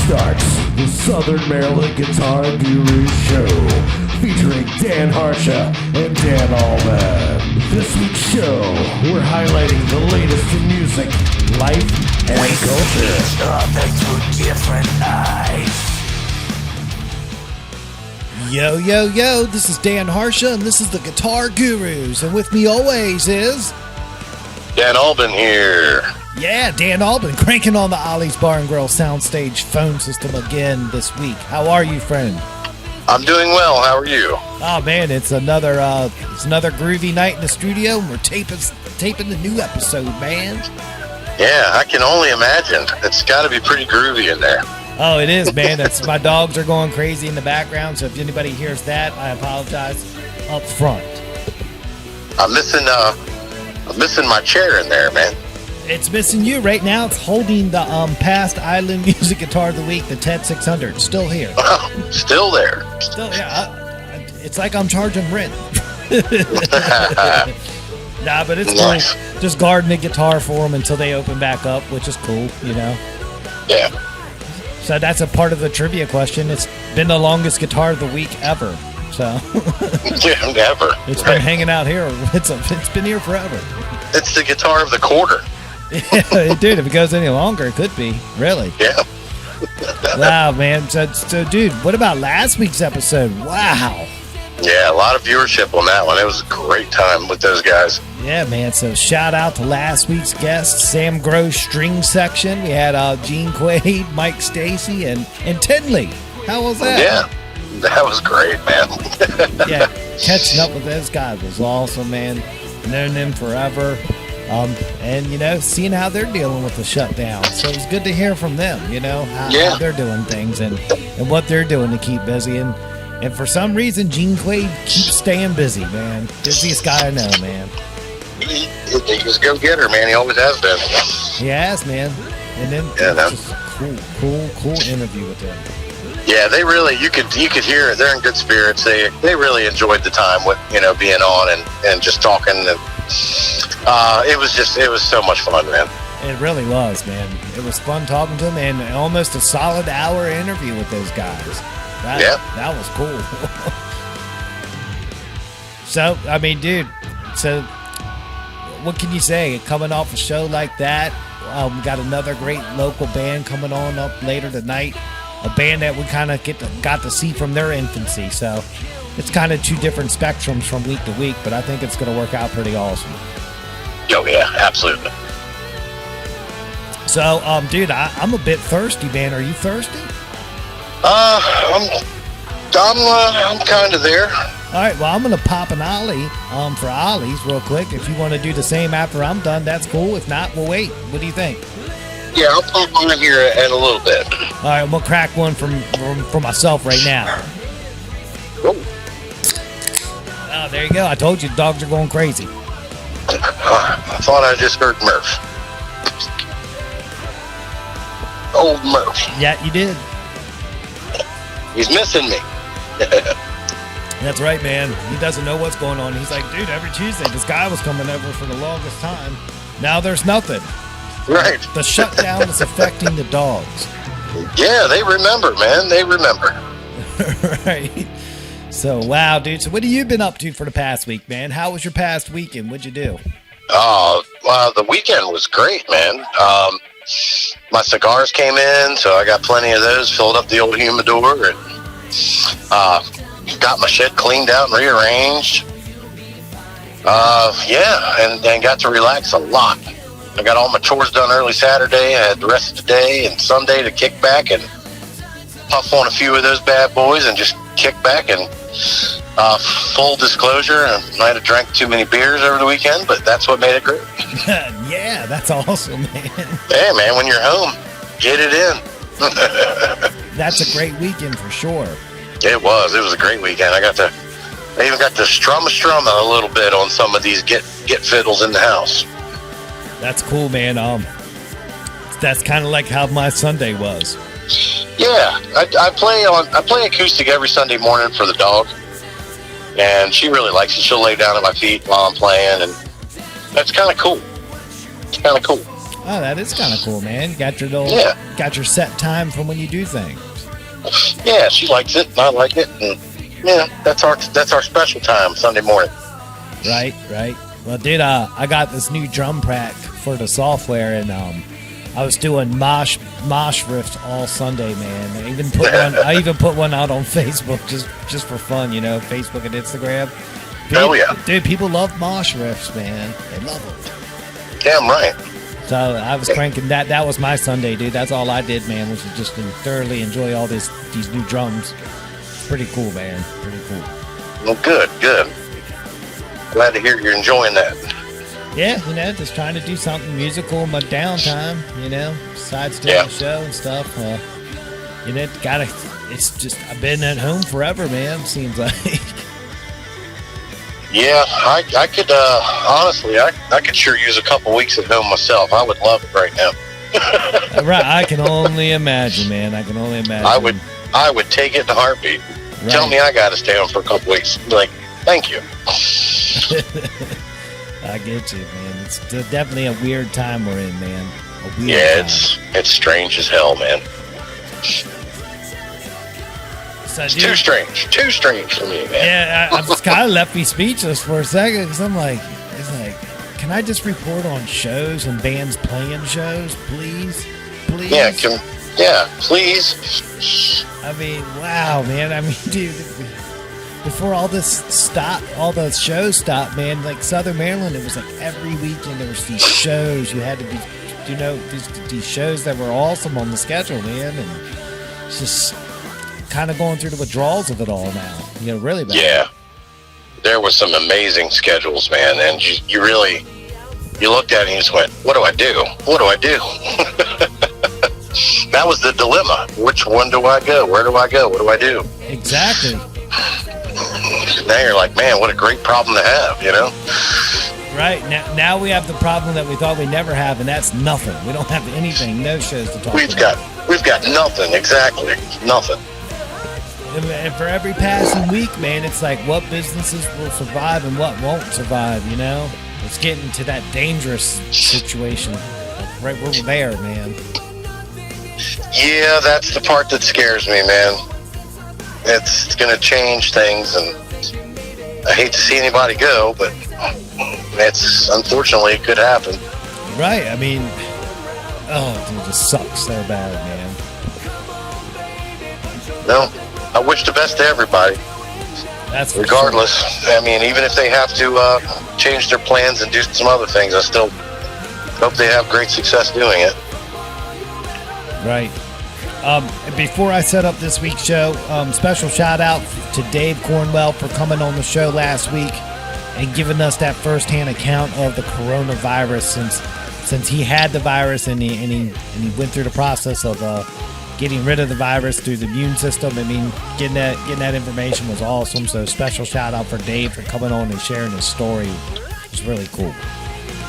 starts the Southern Maryland Guitar Guru Show, featuring Dan Harsha and Dan Allman. This week's show, we're highlighting the latest in music, life, and culture. Through different eyes. Yo, yo, yo, this is Dan Harsha, and this is the Guitar Gurus, and with me always is... Dan Albin here. Yeah, Dan Albin, cranking on the Ollie's Bar and Grill soundstage phone system again this week. How are you, friend? I'm doing well. How are you? Oh, man, it's another groovy night in the studio, and we're taping the new episode, man. Yeah, I can only imagine. It's got to be pretty groovy in there. Oh, it is, man. My dogs are going crazy in the background, so if anybody hears that, I apologize up front. I'm missing my chair in there, man. It's missing you right now. It's holding the past Island Music Guitar of the Week, the TED 600. Still here. Still there. Still, yeah. It's like I'm charging rent. Nah, but it's nice. Cool. Just guarding the guitar for them until they open back up, which is cool, you know? Yeah. So that's a part of the trivia question. It's been the longest guitar of the week ever. So Yeah, never. It's been hanging out here. It's been here forever. It's the guitar of the quarter. Yeah, dude, if it goes any longer, it could be. Really? Yeah. Wow, man. So, dude, what about last week's episode? Wow. Yeah, a lot of viewership on that one. It was a great time with those guys. Yeah, man. So shout out to last week's guests, Sam Gross string section. We had Gene Quaid, Mike Stacy, and Tinley. How was that? Yeah, that was great, man. Yeah, catching up with those guys was awesome, man. Known them forever. And, you know, seeing how they're dealing with the shutdown. So it was good to hear from them, you know, how they're doing things and what they're doing to keep busy. And for some reason, Gene Quaid keeps staying busy, man. Busiest guy I know, man. He's a go-getter, man. He always has been. He has, man. And then just a cool interview with him. Yeah, they really, you could hear it. They're in good spirits. They really enjoyed the time with, you know, being on and just talking. And it was so much fun, man. It really was, man. It was fun talking to him, and almost a solid hour interview with those guys. That was cool. So, I mean, dude, what can you say? Coming off a show like that, we got another great local band coming on up later tonight. A band that we kind of got to see from their infancy. So, it's kind of two different spectrums from week to week, but I think it's going to work out pretty awesome. Oh, yeah, absolutely. So, dude, I'm a bit thirsty, man. Are you thirsty? I'm kind of there. All right, well, I'm going to pop an Ollie for Ollie's real quick. If you want to do the same after I'm done, that's cool. If not, we'll wait. What do you think? Yeah, I'll pop one here in a little bit. All right, I'm going to crack one for myself right now. Oh, there you go. I told you, the dogs are going crazy. I thought I just heard Murph. Old Murph. Yeah, you did. He's missing me. That's right, man. He doesn't know what's going on. He's like, dude, every Tuesday, this guy was coming over for the longest time. Now there's nothing. Right. The shutdown is affecting the dogs. Yeah, they remember, man. They remember. Right. So, wow, dude. So what have you been up to for the past week, man? How was your past weekend? What'd you do? The weekend was great, man. My cigars came in, so I got plenty of those, filled up the old humidor, and got my shed cleaned out and rearranged. And got to relax a lot. I got all my chores done early Saturday. I had the rest of the day and Sunday to kick back and puff on a few of those bad boys and just kick back. And full disclosure, I might have drank too many beers over the weekend, but that's what made it great. Yeah, that's awesome, man. Yeah, man, when you're home, get it in. That's a great weekend for sure. It was a great weekend. I even got to strum a little bit on some of these get fiddles in the house. That's cool, man. That's kind of like how my Sunday was. Yeah, I play acoustic every Sunday morning for the dog, and she really likes it. She'll lay down at my feet while I'm playing, and that's kind of cool. It's kind of cool. Oh, that is kind of cool, man. You got your got your set time from when you do things. Yeah, she likes it, and I like it, and that's our special time Sunday morning. Right. Well, dude, I got this new drum pack for the software, and I was doing mosh riffs all Sunday, man. I even put one out on Facebook just for fun, Facebook and Instagram. Hell yeah, dude! People love mosh riffs, man. They love it. Damn right. So I was cranking that. That was my Sunday, dude. That's all I did, man, was just to thoroughly enjoy all these new drums. It's pretty cool, man. Pretty cool. Well, good. Glad to hear you're enjoying that. Yeah, just trying to do something musical in my downtime, besides doing the show and stuff. It's just, I've been at home forever, man, seems like. Yeah, I could, honestly, I could sure use a couple weeks at home myself. I would love it right now. Right, I can only imagine, man. I can only imagine. I would take it in a heartbeat. Right. Tell me I got to stay home for a couple weeks. Like, thank you. I get you, man. It's definitely a weird time we're in, man. Time. It's strange as hell, man. So, it's too strange for me, man. Yeah, I just kind of left me speechless for a second because I'm like, can I just report on shows and bands playing shows, please? Yeah, please. I mean, wow, man. I mean, dude, before all this stopped, all those shows stopped, man, like Southern Maryland, it was like every weekend there was these shows. You had to be, these shows that were awesome on the schedule, man. And it's just kind of going through the withdrawals of it all now. Really bad. Yeah. There was some amazing schedules, man. And you looked at it and you just went, what do I do? That was the dilemma. Which one do I go? Where do I go? What do I do? Exactly. Now you're like, man, what a great problem to have, Right. Now we have the problem that we thought we'd never have, and that's nothing. We don't have anything, no shows to talk about. We've got nothing, exactly. Nothing. And for every passing week, man, it's like what businesses will survive and what won't survive, It's getting to that dangerous situation. Right where we're there, man. Yeah, that's the part that scares me, man. It's going to change things, and I hate to see anybody go, but unfortunately, it could happen. Right, I mean, it just sucks so bad, man. No, I wish the best to everybody. That's regardless. Sure. I mean, even if they have to change their plans and do some other things, I still hope they have great success doing it. Right. Before I set up this week's show, special shout out to Dave Cornwell for coming on the show last week and giving us that firsthand account of the coronavirus since he had the virus and he went through the process of getting rid of the virus through the immune system. I mean, getting that information was awesome. So special shout out for Dave for coming on and sharing his story. It's really cool.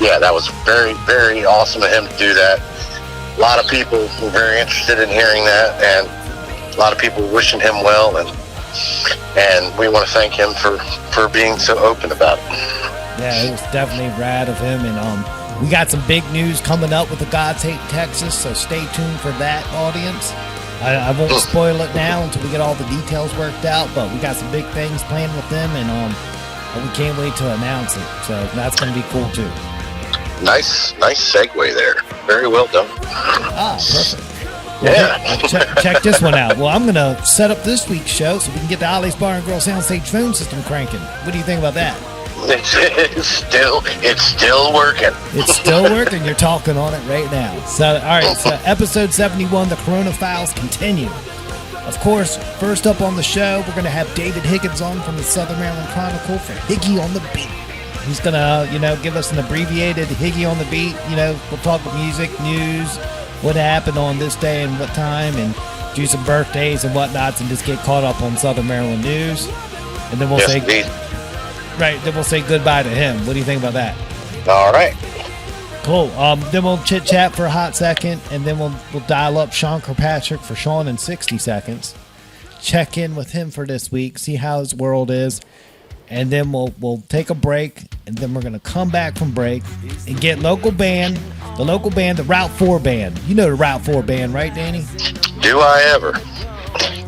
Yeah, that was very, very awesome of him to do that. A lot of people were very interested in hearing that, and a lot of people wishing him well, and we want to thank him for being so open about it. Yeah, it was definitely rad of him, and we got some big news coming up with the God's Hate Texas, so stay tuned for that, audience. I won't spoil it now until we get all the details worked out, but we got some big things planned with them, and we can't wait to announce it, so that's going to be cool too. Nice segue there. Very well done. Perfect. Well, check this one out. Well, I'm going to set up this week's show so we can get the Ollie's Bar and Grill Soundstage phone system cranking. What do you think about that? It's still working. It's still working. You're talking on it right now. So, all right. So, episode 71, the Corona Files continue. Of course, first up on the show, we're going to have David Higgins on from the Southern Maryland Chronicle for Higgy on the Beat. He's going to, give us an abbreviated Higgy on the Beat. We'll talk about music, news, what happened on this day and what time, and do some birthdays and whatnots and just get caught up on Southern Maryland news. And then we'll then we'll say goodbye to him. What do you think about that? All right. Cool. Then we'll chit-chat for a hot second, and then we'll dial up Sean Kirkpatrick for Sean in 60 seconds. Check in with him for this week, see how his world is. and then we'll take a break, and then we're gonna come back from break and get the local band, the Route 4 band. You know the Route 4 band, right, Danny? Do I ever?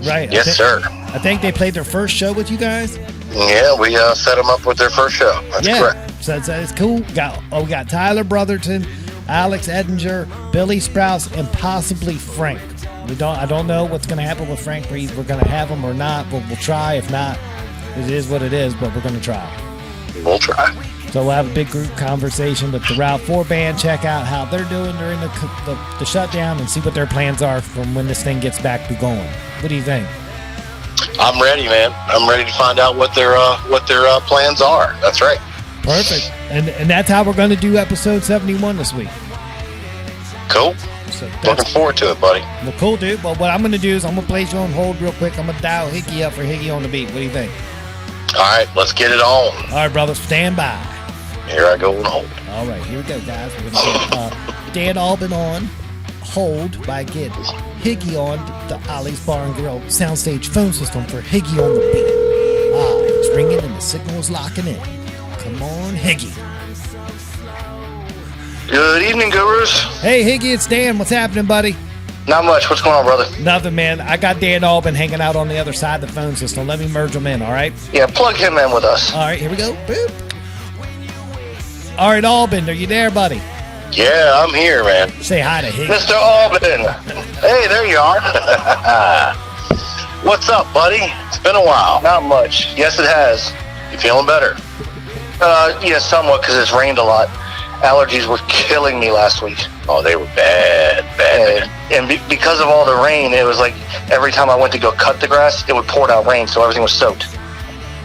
Right. Yes, sir. I think they played their first show with you guys. Yeah, we set them up with their first show. That's correct. So it's cool. We got Tyler Brotherton, Alex Edinger, Billy Sprouse, and possibly Frank. I don't know what's going to happen with Frank. We're going to have him or not, but we'll try. If not, it is what it is, but we're going to try. We'll try. So we'll have a big group conversation with the Route 4 band, check out how they're doing during the shutdown, and see what their plans are from when this thing gets back to going. What do you think? I'm ready, man. I'm ready to find out what their plans are. That's right. Perfect. And that's how we're going to do episode 71 this week. Cool. So looking forward to it, buddy. Well, cool, dude. Well, what I'm going to do is I'm going to place you on hold real quick. I'm going to dial Higgy up for Higgy on the beat. What do you think? All right, let's get it on. All right, brother. Stand by. Here I go on hold. All right, here we go, guys. We're going to get Dan Albin on hold by getting Higgy on the Ollie's Bar and Grill soundstage phone system for Higgy on the beat. It's ringing and the signal's locking in. Come on, Higgy. Good evening, gurus. Hey, Higgy, it's Dan. What's happening, buddy? Not much. What's going on, brother? Nothing, man. I got Dan Albin hanging out on the other side of the phone system. Let me merge them in, all right? Yeah, plug him in with us. All right, here we go. Boop. All right, Albin, are you there, buddy? Yeah, I'm here, man. Say hi to Higgy. Mr. Albin. Hey, there you are. What's up, buddy? It's been a while. Not much. Yes, it has. You feeling better? Yeah, somewhat, because it's rained a lot. Allergies were killing me last week. Oh, they were bad. And because of all the rain, it was like every time I went to go cut the grass, it would pour down rain, so everything was soaked.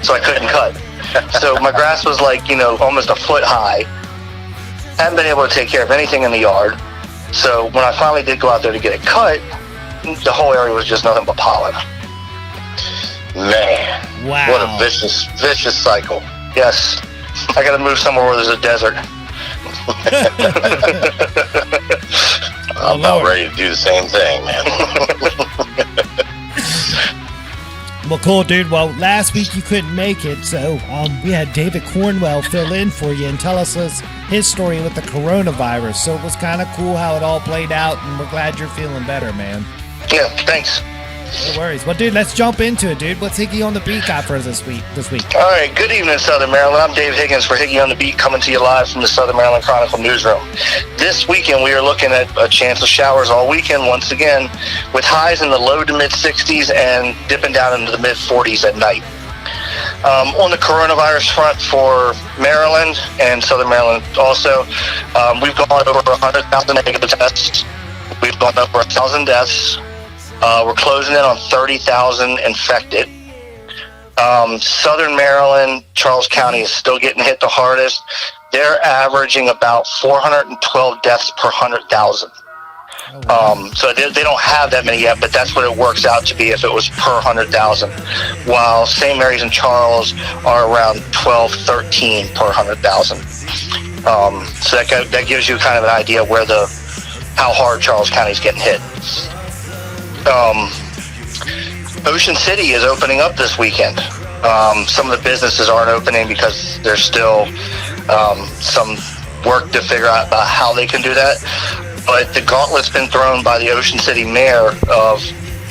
So I couldn't cut. So my grass was like, almost a foot high. Hadn't been able to take care of anything in the yard. So when I finally did go out there to get it cut, the whole area was just nothing but pollen. Man, wow. What a vicious cycle. Yes, I got to move somewhere where there's a desert. I'm about ready to do the same thing, man. Well, cool, dude. Well, last week you couldn't make it, so we had David Cornwell fill in for you and tell us his story with the coronavirus. So it was kind of cool how it all played out, and we're glad you're feeling better, man. Yeah, thanks. No worries. Well, dude, let's jump into it, dude. What's Higgy on the Beat got for us this week? All right, good evening, Southern Maryland. I'm Dave Higgins for Higgy on the Beat, coming to you live from the Southern Maryland Chronicle newsroom. This weekend, we are looking at a chance of showers all weekend, once again, with highs in the low to mid-60s and dipping down into the mid-40s at night. On the coronavirus front for Maryland and Southern Maryland also, we've gone over 100,000 negative tests. We've gone over 1,000 deaths. We're closing in on 30,000 infected. Southern Maryland, Charles County is still getting hit the hardest. They're averaging about 412 deaths per 100,000. So they don't have that many yet, but that's what it works out to be if it was per 100,000. While St. Mary's and Charles are around 12, 13 per 100,000. So that gives you kind of an idea where how hard Charles County is getting hit. Ocean City is opening up this weekend. Some of the businesses aren't opening because there's still some work to figure out about how they can do that. But the gauntlet's been thrown by the Ocean City mayor of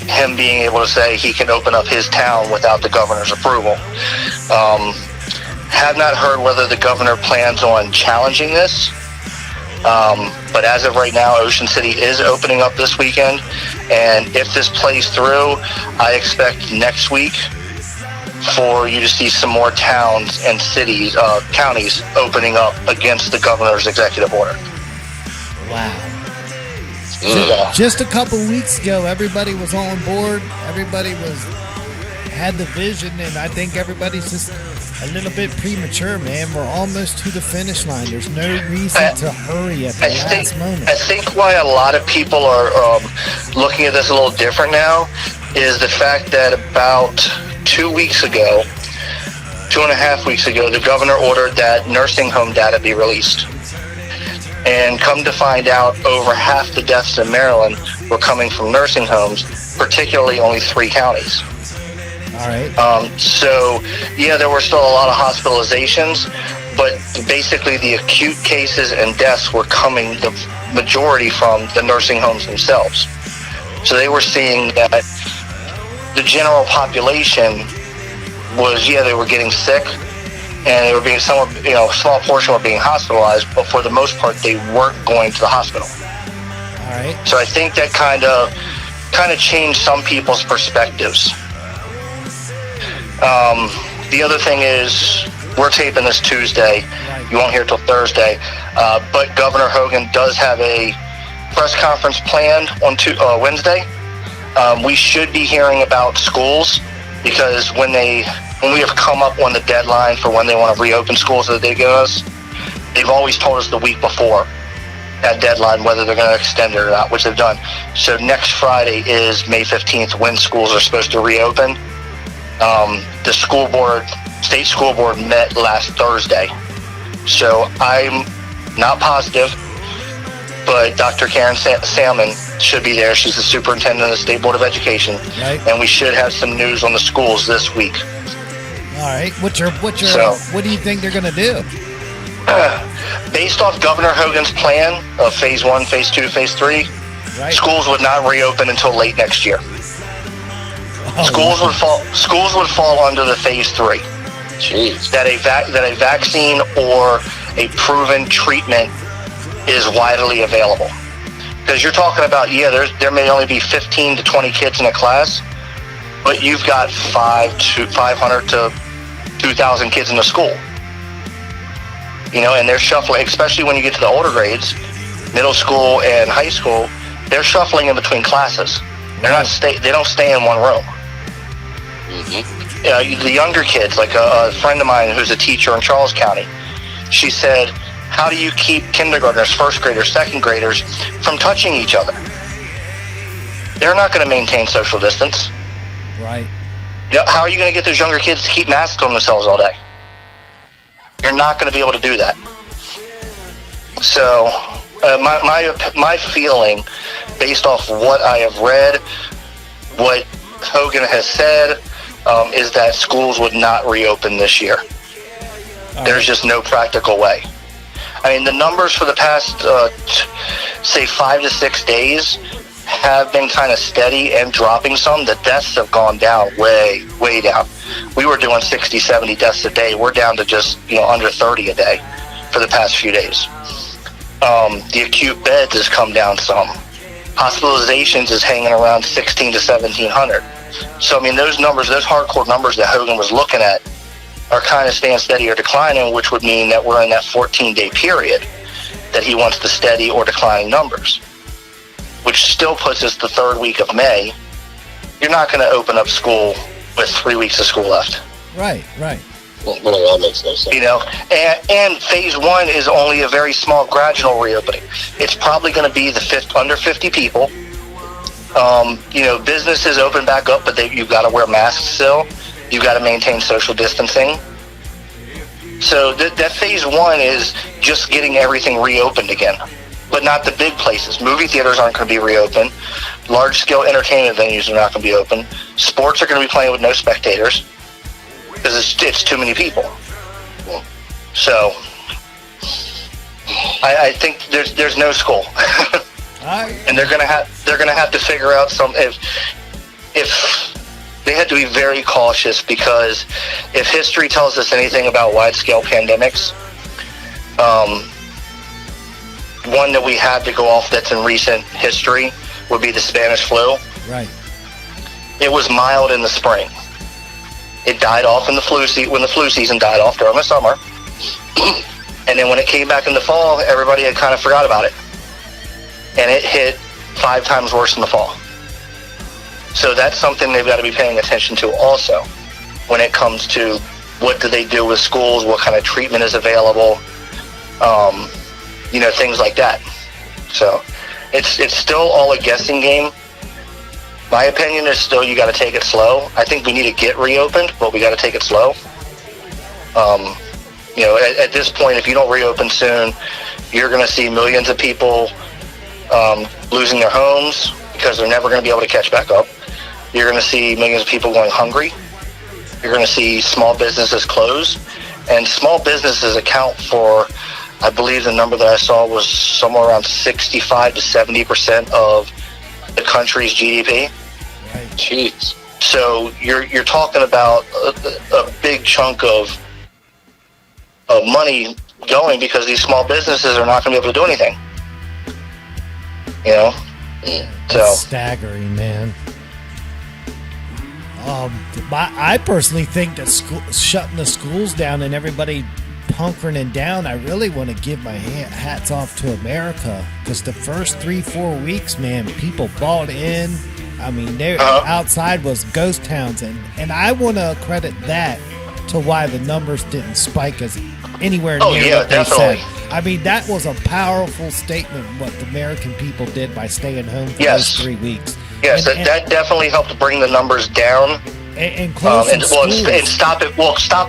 him being able to say he can open up his town without the governor's approval. Have not heard whether the governor plans on challenging this. But as of right now, Ocean City is opening up this weekend. And if this plays through, I expect next week for you to see some more towns and cities, counties opening up against the governor's executive order. Wow. Just a couple weeks ago, everybody was on board. Everybody had the vision, and I think everybody's just a little bit premature, man. We're almost to the finish line. There's no reason to hurry at the last moment. I think why a lot of people are looking at this a little different now is the fact that about 2 weeks ago, 2.5 weeks ago, the governor ordered that nursing home data be released. And come to find out, over half the deaths in Maryland were coming from nursing homes, particularly only 3 counties. All right. So, yeah, there were still a lot of hospitalizations, but basically the acute cases and deaths were coming, the majority, from the nursing homes themselves. So they were seeing that the general population was, they were getting sick, and they were being a small portion were being hospitalized, but for the most part, they weren't going to the hospital. All right. So I think that kind of changed some people's perspectives. The other thing is, we're taping this Tuesday. You won't hear it till Thursday. But Governor Hogan does have a press conference planned on Wednesday. We should be hearing about schools, because when we have come up on the deadline for when they want to reopen schools that they give us, they've always told us the week before that deadline whether they're going to extend it or not, which they've done. So next Friday is May 15th when schools are supposed to reopen. The state school board met last Thursday. So I'm not positive, but Dr. Karen Salmon should be there. She's the superintendent of the State Board of Education. Right. And we should have some news on the schools this week. All right. What do you think they're going to do? Based off Governor Hogan's plan of phase 1, phase 2, phase 3, right, schools would not reopen until late next year. Oh, Schools would fall under the phase 3. Jeez. That a vaccine or a proven treatment is widely available. Because you're talking about, there may only be 15 to 20 kids in a class, but you've got 500 to 2,000 kids in the school. And they're shuffling, especially when you get to the older grades, middle school and high school, they're shuffling in between classes. They don't stay in one room. Mm-hmm. The younger kids, like a friend of mine who's a teacher in Charles County, she said, how do you keep kindergartners, first graders, second graders from touching each other? They're not going to maintain social distance. Right. How are you going to get those younger kids to keep masks on themselves all day? You're not going to be able to do that. So my feeling, based off what I have read, what Hogan has said, is that schools would not reopen this year. There's just no practical way. I mean, the numbers for the past, say, 5 to 6 days have been kind of steady and dropping some. The deaths have gone down, way, way down. We were doing 60, 70 deaths a day. We're down to just, under 30 a day for the past few days. The acute beds has come down some. Hospitalizations is hanging around 16 to 1,700. So, I mean, those numbers, those hardcore numbers that Hogan was looking at are kind of staying steady or declining, which would mean that we're in that 14-day period that he wants the steady or declining numbers, which still puts us the third week of May. You're not going to open up school with 3 weeks of school left. Right. Well, that makes no sense. And phase 1 is only a very small gradual reopening. It's probably going to be under 50 people. Businesses open back up, but you've got to wear masks still. You've got to maintain social distancing. So that phase 1 is just getting everything reopened again, but not the big places. Movie theaters aren't going to be reopened. Large-scale entertainment venues are not going to be open. Sports are going to be playing with no spectators because it's too many people. So I think there's no school, and they're gonna have to figure out if they had to be very cautious, because if history tells us anything about wide-scale pandemics, one that we had to go off that's in recent history would be the Spanish flu. Right. It was mild in the spring. It died off in the flu season, when the flu season died off during the summer. And then when it came back in the fall, everybody had kind of forgot about it. And it hit 5 times worse in the fall. So that's something they've got to be paying attention to also when it comes to what do they do with schools, what kind of treatment is available, things like that. So it's still all a guessing game. My opinion is still you got to take it slow. I think we need to get reopened, but we got to take it slow. At this point, if you don't reopen soon, you're going to see millions of people losing their homes because they're never going to be able to catch back up. You're going to see millions of people going hungry. you're going to see small businesses close. And small businesses account for, I believe the number that I saw was somewhere around 65 to 70% of the country's GDP. Right. Jeez. So you're talking about a big chunk of money going because these small businesses are not going to be able to do anything. You know? That's staggering, man. I personally think that shutting the schools down and everybody hunkering down, I really want to give my hats off to America, because the first 3-4 weeks, man, people bought in. I mean, outside was ghost towns, and I want to credit that to why the numbers didn't spike as anywhere near what they definitely said. I mean, that was a powerful statement what the American people did by staying home for those 3 weeks. Yes, that definitely helped bring the numbers down and close schools. And stop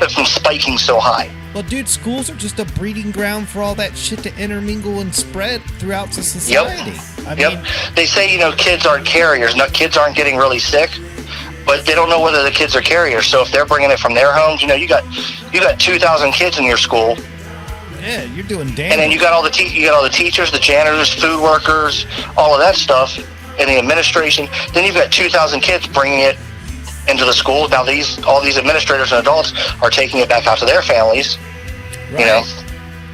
it from spiking so high. Well, dude, schools are just a breeding ground for all that shit to intermingle and spread throughout the society. I mean, they say, kids aren't carriers. No, kids aren't getting really sick, but they don't know whether the kids are carriers. So if they're bringing it from their homes, you got 2,000 kids in your school. Yeah, you're doing damage. And then you got all the teachers, the janitors, food workers, all of that stuff, and the administration. Then you've got 2,000 kids bringing it into the school. Now all these administrators and adults are taking it back out to their families. Right.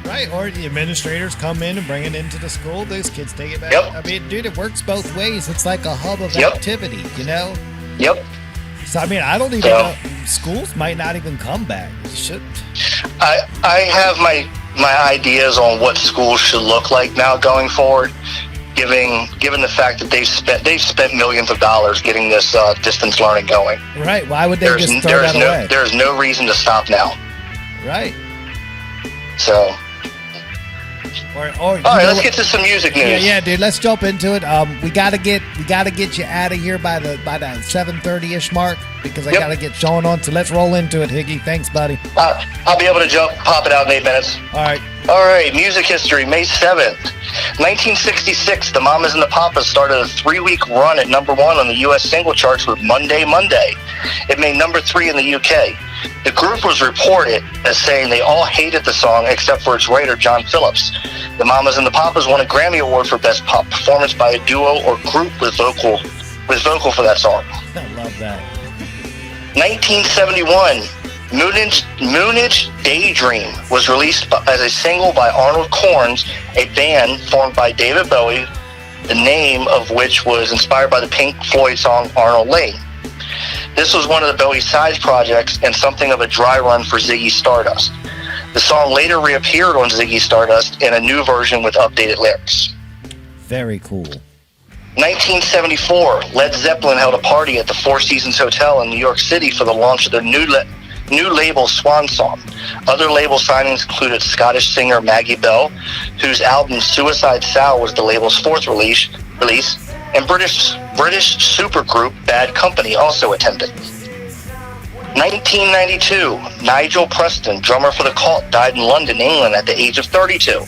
Right, or the administrators come in and bring it into the school. Those kids take it back. Yep. I mean, dude, it works both ways. It's like a hub of activity, Yep. So, I mean, I don't even know. Schools might not even come back. It shouldn't. I have my ideas on what schools should look like now going forward, given the fact that they've spent millions of dollars getting this distance learning going. Right. Why would they just throw that away? There's no reason to stop now. Right. So. All right, let's get to some music news. Yeah, dude. Let's jump into it. We gotta get you out of here by the 7:30ish mark, because I gotta get Sean on. So let's roll into it, Higgy. Thanks, buddy. I'll be able to pop it out in 8 minutes. All right. All right. Music history. May 7th, 1966. The Mamas and the Papas started a 3-week run at number 1 on the U.S. single charts with Monday, Monday. It made number 3 in the UK. The group was reported as saying they all hated the song except for its writer, John Phillips. The Mamas and the Papas won a Grammy Award for Best Pop Performance by a Duo or Group with vocal for that song. I love that. 1971, Moonage Daydream was released as a single by Arnold Corns, a band formed by David Bowie, the name of which was inspired by the Pink Floyd song Arnold Layne. This was one of the Bowie side projects and something of a dry run for Ziggy Stardust. The song later reappeared on Ziggy Stardust in a new version with updated lyrics. Very cool. 1974, Led Zeppelin held a party at the Four Seasons Hotel in New York City for the launch of their new label, Swan Song. Other label signings included Scottish singer Maggie Bell, whose album Suicide Sow was the label's 4th release, and British supergroup Bad Company also attended. 1992, Nigel Preston, drummer for The Cult, died in London, England at the age of 32.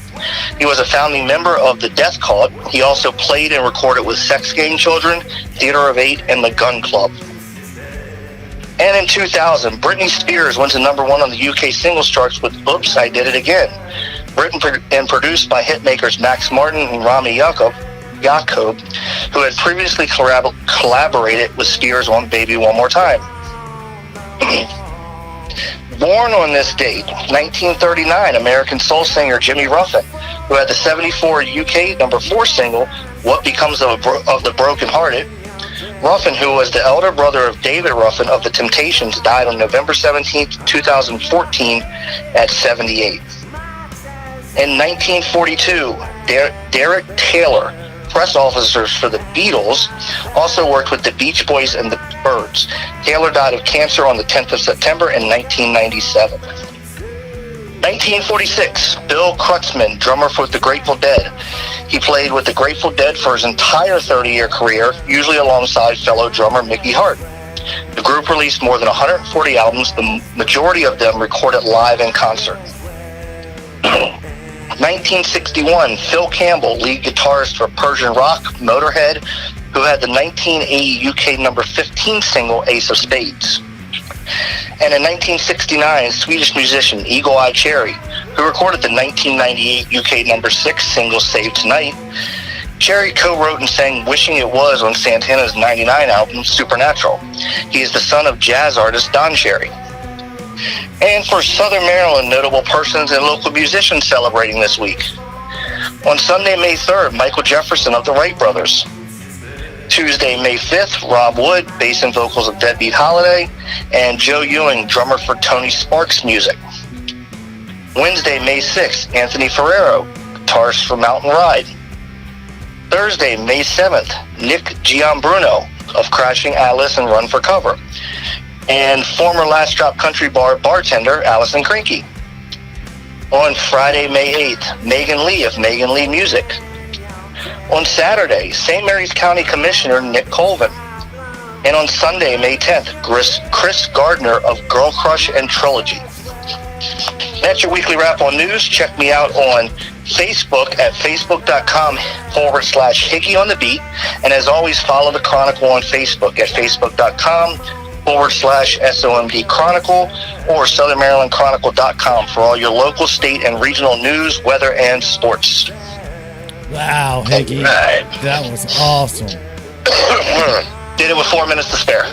He was a founding member of the Death Cult. He also played and recorded with Sex Gang Children, Theatre of Eight, and The Gun Club. And in 2000, Britney Spears went to number 1 on the UK singles charts with Oops, I Did It Again. Written and produced by hitmakers Max Martin and Rami Yacob, who had previously collaborated with Spears on Baby One More Time. Born on this date, 1939, American soul singer Jimmy Ruffin, who had the 74 UK number 4 single, What Becomes of the Broken Hearted. Ruffin, who was the elder brother of David Ruffin of the Temptations, died on November 17, 2014 at 78. In 1942, Derek Taylor, press officers for the Beatles, also worked with the Beach Boys and the Byrds. Taylor died of cancer on the 10th of September in 1997. 1946, Bill Kreutzmann, drummer for the Grateful Dead. He played with the Grateful Dead for his entire 30-year career, usually alongside fellow drummer Mickey Hart. The group released more than 140 albums, the majority of them recorded live in concert. 1961, Phil Campbell, lead guitarist for Persian rock Motorhead, who had the 1980 UK number 15 single Ace of Spades. And in 1969, Swedish musician Eagle Eye Cherry, who recorded the 1998 UK number 6 single Save Tonight. Cherry co-wrote and sang Wishing It Was on Santana's 99 album Supernatural. He is the son of jazz artist Don Cherry. And for Southern Maryland notable persons and local musicians celebrating this week. On Sunday, May 3rd, Michael Jefferson of the Wright Brothers. Tuesday, May 5th, Rob Wood, bass and vocals of Deadbeat Holiday, and Joe Ewing, drummer for Tony Sparks Music. Wednesday, May 6th, Anthony Ferrero, guitarist for Mountain Ride. Thursday, May 7th, Nick Gianbruno of Crashing Atlas and Run for Cover. And former Last Drop Country Bar bartender Allison Krinky. On Friday, May 8th, Megan Lee of Megan Lee Music. On Saturday, St. Mary's County Commissioner Nick Colvin. And on Sunday, May 10th, Chris Gardner of Girl Crush and Trilogy. That's your weekly wrap on news. Check me out on Facebook at facebook.com/Higgy on the Beat. And as always, follow the Chronicle on Facebook at facebook.com/SOMD Chronicle or southernmarylandchronicle.com for all your local, state, and regional news, weather, and sports. Wow, Higgy. Right. That was awesome. Did it with 4 minutes to spare.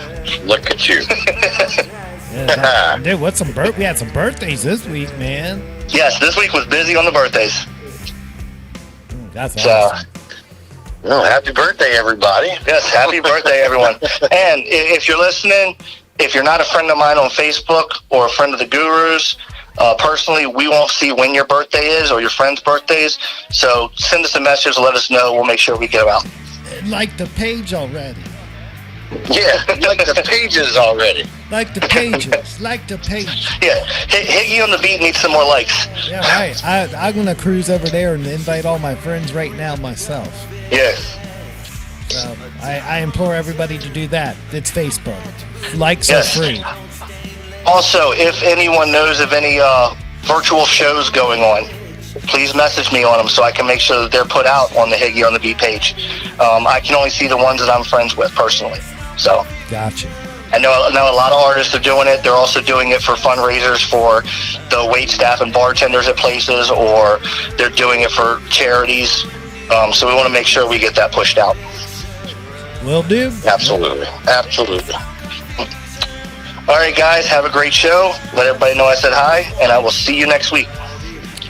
Look at you. Yeah, dude, we had some birthdays this week, man. Yes, this week was busy on the birthdays. That's awesome. Well, happy birthday, everybody. Yes, happy birthday, everyone. And if you're listening, if you're not a friend of mine on Facebook or a friend of the Gurus, personally, we won't see when your birthday is or your friends' birthdays. So send us a message, let us know. We'll make sure we get them out. Like the page already. Yeah, like the pages already. Like the pages. Like the page. Yeah, Higgy on the Beat needs some more likes. Yeah, right. I'm going to cruise over there and invite all my friends right now myself. Yes. So I implore everybody to do that. It's Facebook. Likes are free. Also, if anyone knows of any virtual shows going on, please message me on them so I can make sure that they're put out on the Higgy on the Beat page. I can only see the ones that I'm friends with personally. So gotcha. I know a lot of artists are doing it. They're also doing it for fundraisers for the wait staff and bartenders at places, or they're doing it for charities. So we want to make sure we get that pushed out. Will do. Absolutely. Absolutely. All right, guys, have a great show. Let everybody know I said hi, and I will see you next week.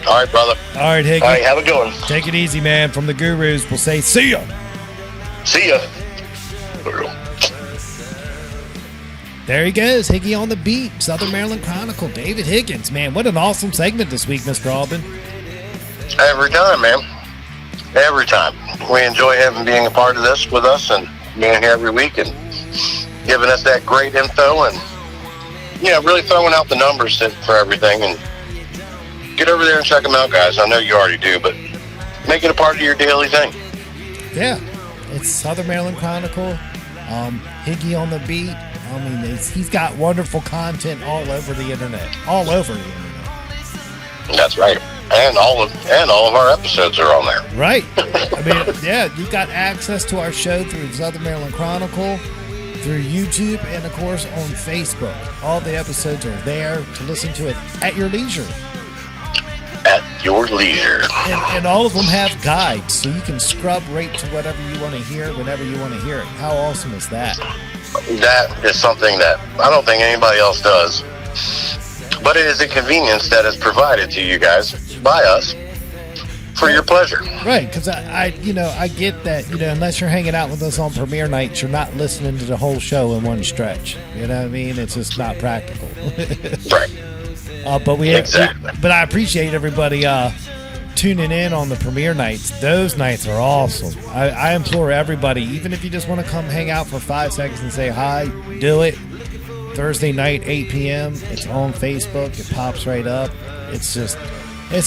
All right, brother. All right, Higgy. All right, have a good one. Take it easy, man. From the Gurus, we'll say see ya. See ya. There he goes, Higgy on the Beat, Southern Maryland Chronicle, David Higgins. Man, what an awesome segment this week, Mr. Albin. Every time, man. Every time. We enjoy having being a part of this with us and being here every week and giving us that great info and, really throwing out the numbers for everything. And get over there and check them out, guys. I know you already do, but make it a part of your daily thing. Yeah, it's Southern Maryland Chronicle, Higgy on the Beat. I mean, he's got wonderful content all over the internet. All over the internet. That's right. And all of our episodes are on there. Right. I mean, yeah, you got access to our show through Southern Maryland Chronicle, through YouTube, and of course on Facebook. All the episodes are there to listen to it at your leisure. At your leisure. And all of them have guides, so you can scrub right to whatever you want to hear, whenever you want to hear it. How awesome is that? That is something that I don't think anybody else does. But it is a convenience that is provided to you guys by us for your pleasure. Right, because I get that, unless you're hanging out with us on premiere nights, you're not listening to the whole show in one stretch. You know what I mean? It's just not practical. Right. But I appreciate everybody tuning in on the premiere nights. Those nights are awesome. I implore everybody, even if you just want to come hang out for 5 seconds and say hi, do it. Thursday night, 8 p.m. It's on Facebook. It pops right up. It's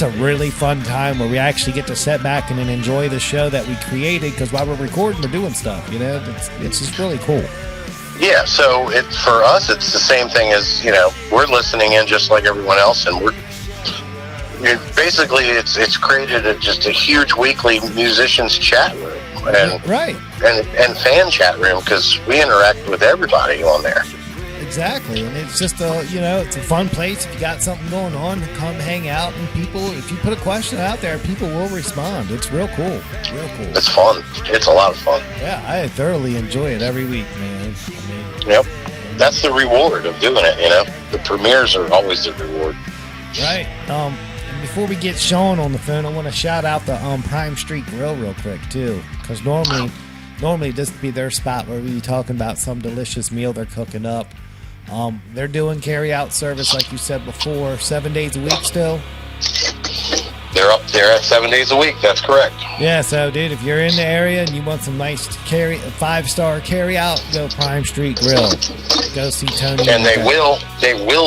a really fun time where we actually get to sit back and enjoy the show that we created, because while we're recording, we're doing stuff. It's just really cool. Yeah, so for us, it's the same thing as, we're listening in just like everyone else, and basically it's created just a huge weekly musicians chat room and right and fan chat room, because we interact with everybody on there. Exactly, and it's just it's a fun place. If you got something going on, come hang out, and if you put a question out there, people will respond. It's real cool, real cool. It's fun. It's a lot of fun. Yeah, I thoroughly enjoy it every week, man. Yep, that's the reward of doing it. The premieres are always the reward. Right. And before we get Sean on the phone, I want to shout out the Prime Street Grill real quick too, because normally this would be their spot where we be talking about some delicious meal they're cooking up. They're doing carry-out service, like you said before, 7 days a week still. They're up there at 7 days a week. That's correct. Yeah, so dude, if you're in the area and you want some nice 5-star carry-out, go Prime Street Grill. Go see Tony. And they will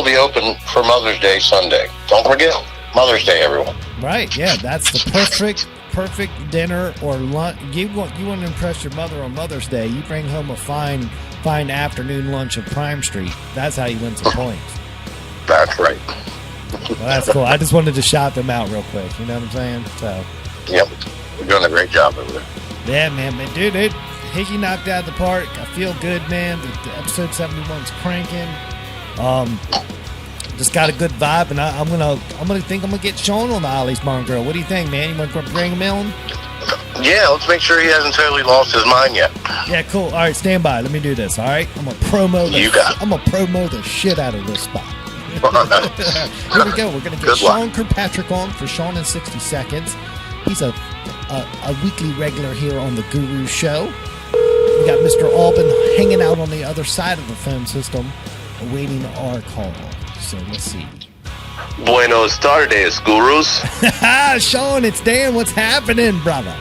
be open for Mother's Day Sunday. Don't forget Mother's Day, everyone. Right? Yeah, that's the perfect dinner or lunch. You want to impress your mother on Mother's Day. You bring home a fine afternoon lunch at Prime Street. That's how you win some points. That's right. Well, that's cool. I just wanted to shout them out real quick. You know what I'm saying? So. Yep, we're doing a great job over there. Yeah, man, dude, Higgy knocked out of the park. I feel good, man. The episode 71's cranking. Just got a good vibe, and I'm gonna get Sean on the Ollie's Barn Grill. What do you think, man? You want to bring him in? Yeah, let's make sure he hasn't totally lost his mind yet. Yeah, cool. All right, stand by. Let me do this. All right, I'm gonna promo the shit out of this spot. Here we go. We're gonna get Sean Kirkpatrick on for Sean in 60 Seconds. He's a weekly regular here on the Guru Show. We got Mr. Alban hanging out on the other side of the phone system, awaiting our call. So let's see. Buenos tardes, gurus. Sean, it's Dan. What's happening, brother?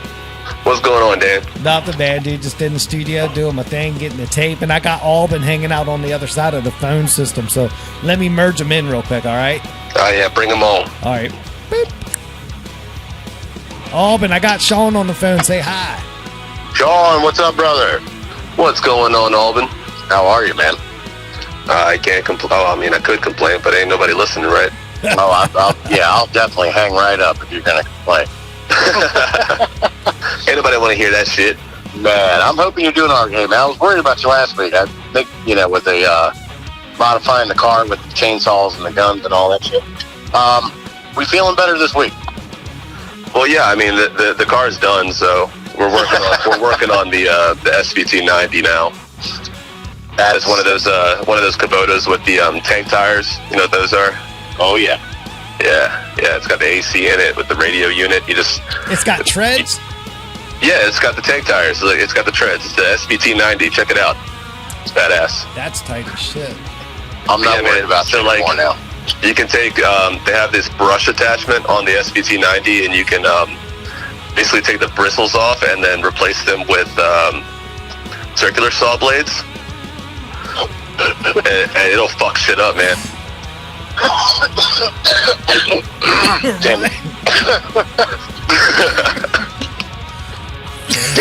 What's going on, Dan? Nothing bad, dude. Just in the studio doing my thing, getting the tape, and I got Alban hanging out on the other side of the phone system. So let me merge them in real quick, all right? Oh, yeah, bring them on. All right. Beep. Alban, I got Sean on the phone. Say hi. Sean, what's up, brother? What's going on, Alban? How are you, man? I can't complain. Oh, I mean, I could complain, but ain't nobody listening, right? I'll definitely hang right up if you're going to complain. Ain't nobody want to hear that shit. Man, I'm hoping you're doing all right, man. I was worried about you last week. I think, with the modifying the car with the chainsaws and the guns and all that shit. We feeling better this week? Well, yeah, I mean, the car's done, so we're working on the SVT 90 now. That is one of those Kubotas with the tank tires. You know what those are? Oh yeah. Yeah. It's got the AC in it with the radio unit. It's got treads. Yeah, it's got the tank tires. It's got the treads. It's the SVT 90. Check it out. It's badass. That's tight as shit. I'm not worried about that anymore now. You can take. They have this brush attachment on the SVT 90, and you can basically take the bristles off and then replace them with circular saw blades. and it'll fuck shit up, man. Damn it.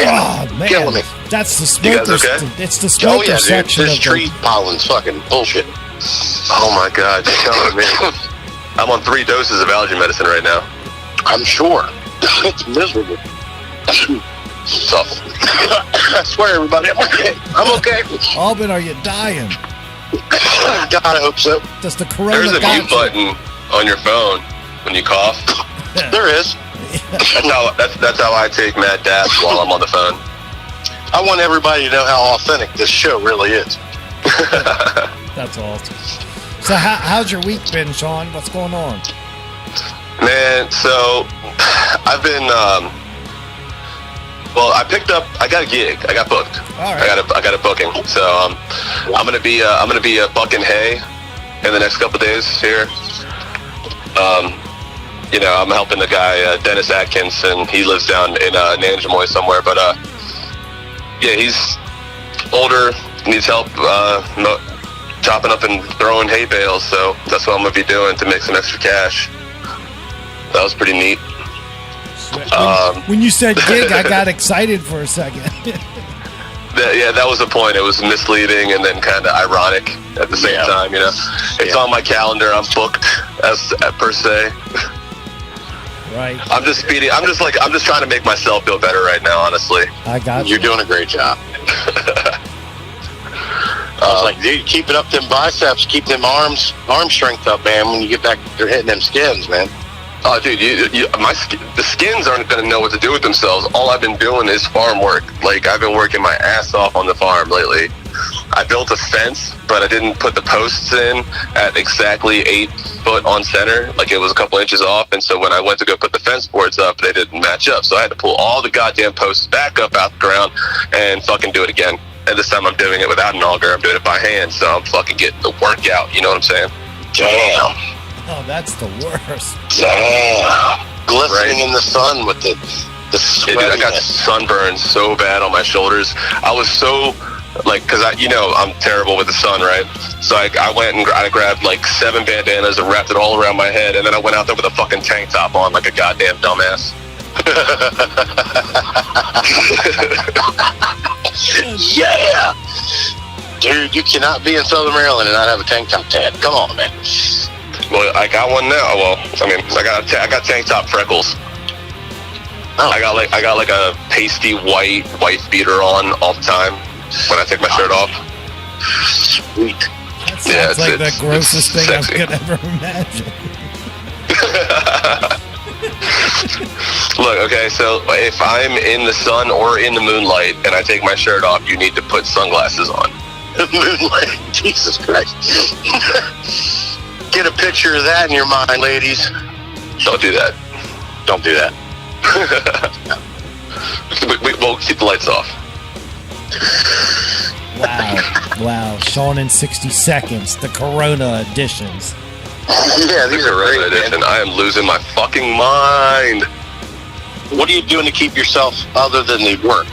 Oh, man. Killing me. That's the smoker. Okay? It's the smoker dude. section. This tree pollen's fucking bullshit. Oh my god, you're telling me. I'm on 3 doses of allergy medicine right now. I'm sure. It's miserable. Tough. I swear, everybody, I'm okay. Alban, are you dying? God, I hope so. Does the corona There's a mute button on your phone when you cough. There is. That's how I take mad dabs while I'm on the phone. I want everybody to know how authentic this show really is. That's awesome. So how's your week been, Sean? What's going on? Man, so I've been I got a gig. I got booked. All right. I got a booking. So I'm gonna be bucking hay in the next couple of days here. I'm helping the guy Dennis Atkins, and he lives down in Nanjamoy somewhere. But yeah, he's older, needs help chopping up and throwing hay bales. So that's what I'm gonna be doing to make some extra cash. That was pretty neat. When you said gig, I got excited for a second. That was the point. It was misleading and then kind of ironic at the same time. It's on my calendar. I'm booked per se. Right. I'm just trying to make myself feel better right now. Honestly, I got you. You're doing a great job. I was like, dude, keep it up, them biceps, keep them arm strength up, man. When you get back, they're hitting them skins, man. Oh, dude, the skins aren't going to know what to do with themselves. All I've been doing is farm work. Like, I've been working my ass off on the farm lately. I built a fence, but I didn't put the posts in at exactly 8 foot on center. Like, it was a couple inches off. And so when I went to go put the fence boards up, they didn't match up. So I had to pull all the goddamn posts back up out the ground and fucking do it again. And this time I'm doing it without an auger. I'm doing it by hand. So I'm fucking getting the workout. You know what I'm saying? Damn. Oh, that's the worst. Damn. Glistening in the sun with the sweat. Yeah, dude, I got sunburned so bad on my shoulders. I was so, like, because I'm terrible with the sun, right? So I went and I grabbed like 7 bandanas and wrapped it all around my head, and then I went out there with a fucking tank top on like a goddamn dumbass. Yeah. Dude, you cannot be in Southern Maryland and not have a tank top tan. Come on, man. Well, I got one now. Well, I mean, I got tank top freckles. Oh. I got like a pasty white wife beater on all the time when I take my shirt off. Sweet. That sounds like the grossest thing I could ever imagine. Look, okay, so if I'm in the sun or in the moonlight and I take my shirt off, you need to put sunglasses on. Moonlight. Jesus Christ. Get a picture of that in your mind, ladies. Don't do that. Don't do that. We'll keep the lights off. Wow. Sean in 60 seconds, the Corona editions. Yeah, these are great, edition. I am losing my fucking mind. What are you doing to keep yourself, other than the work?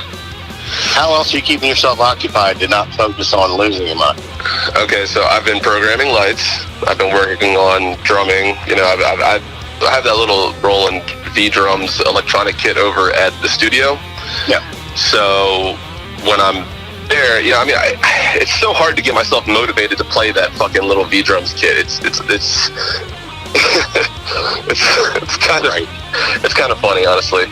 How else are you keeping yourself occupied to not focus on losing your mind? Okay, so I've been programming lights. I've been working on drumming. You know, I have that little Roland V-Drums electronic kit over at the studio. Yeah. So when I'm there, you know, I mean, it's so hard to get myself motivated to play that fucking little V-Drums kit. It's kind of funny, honestly.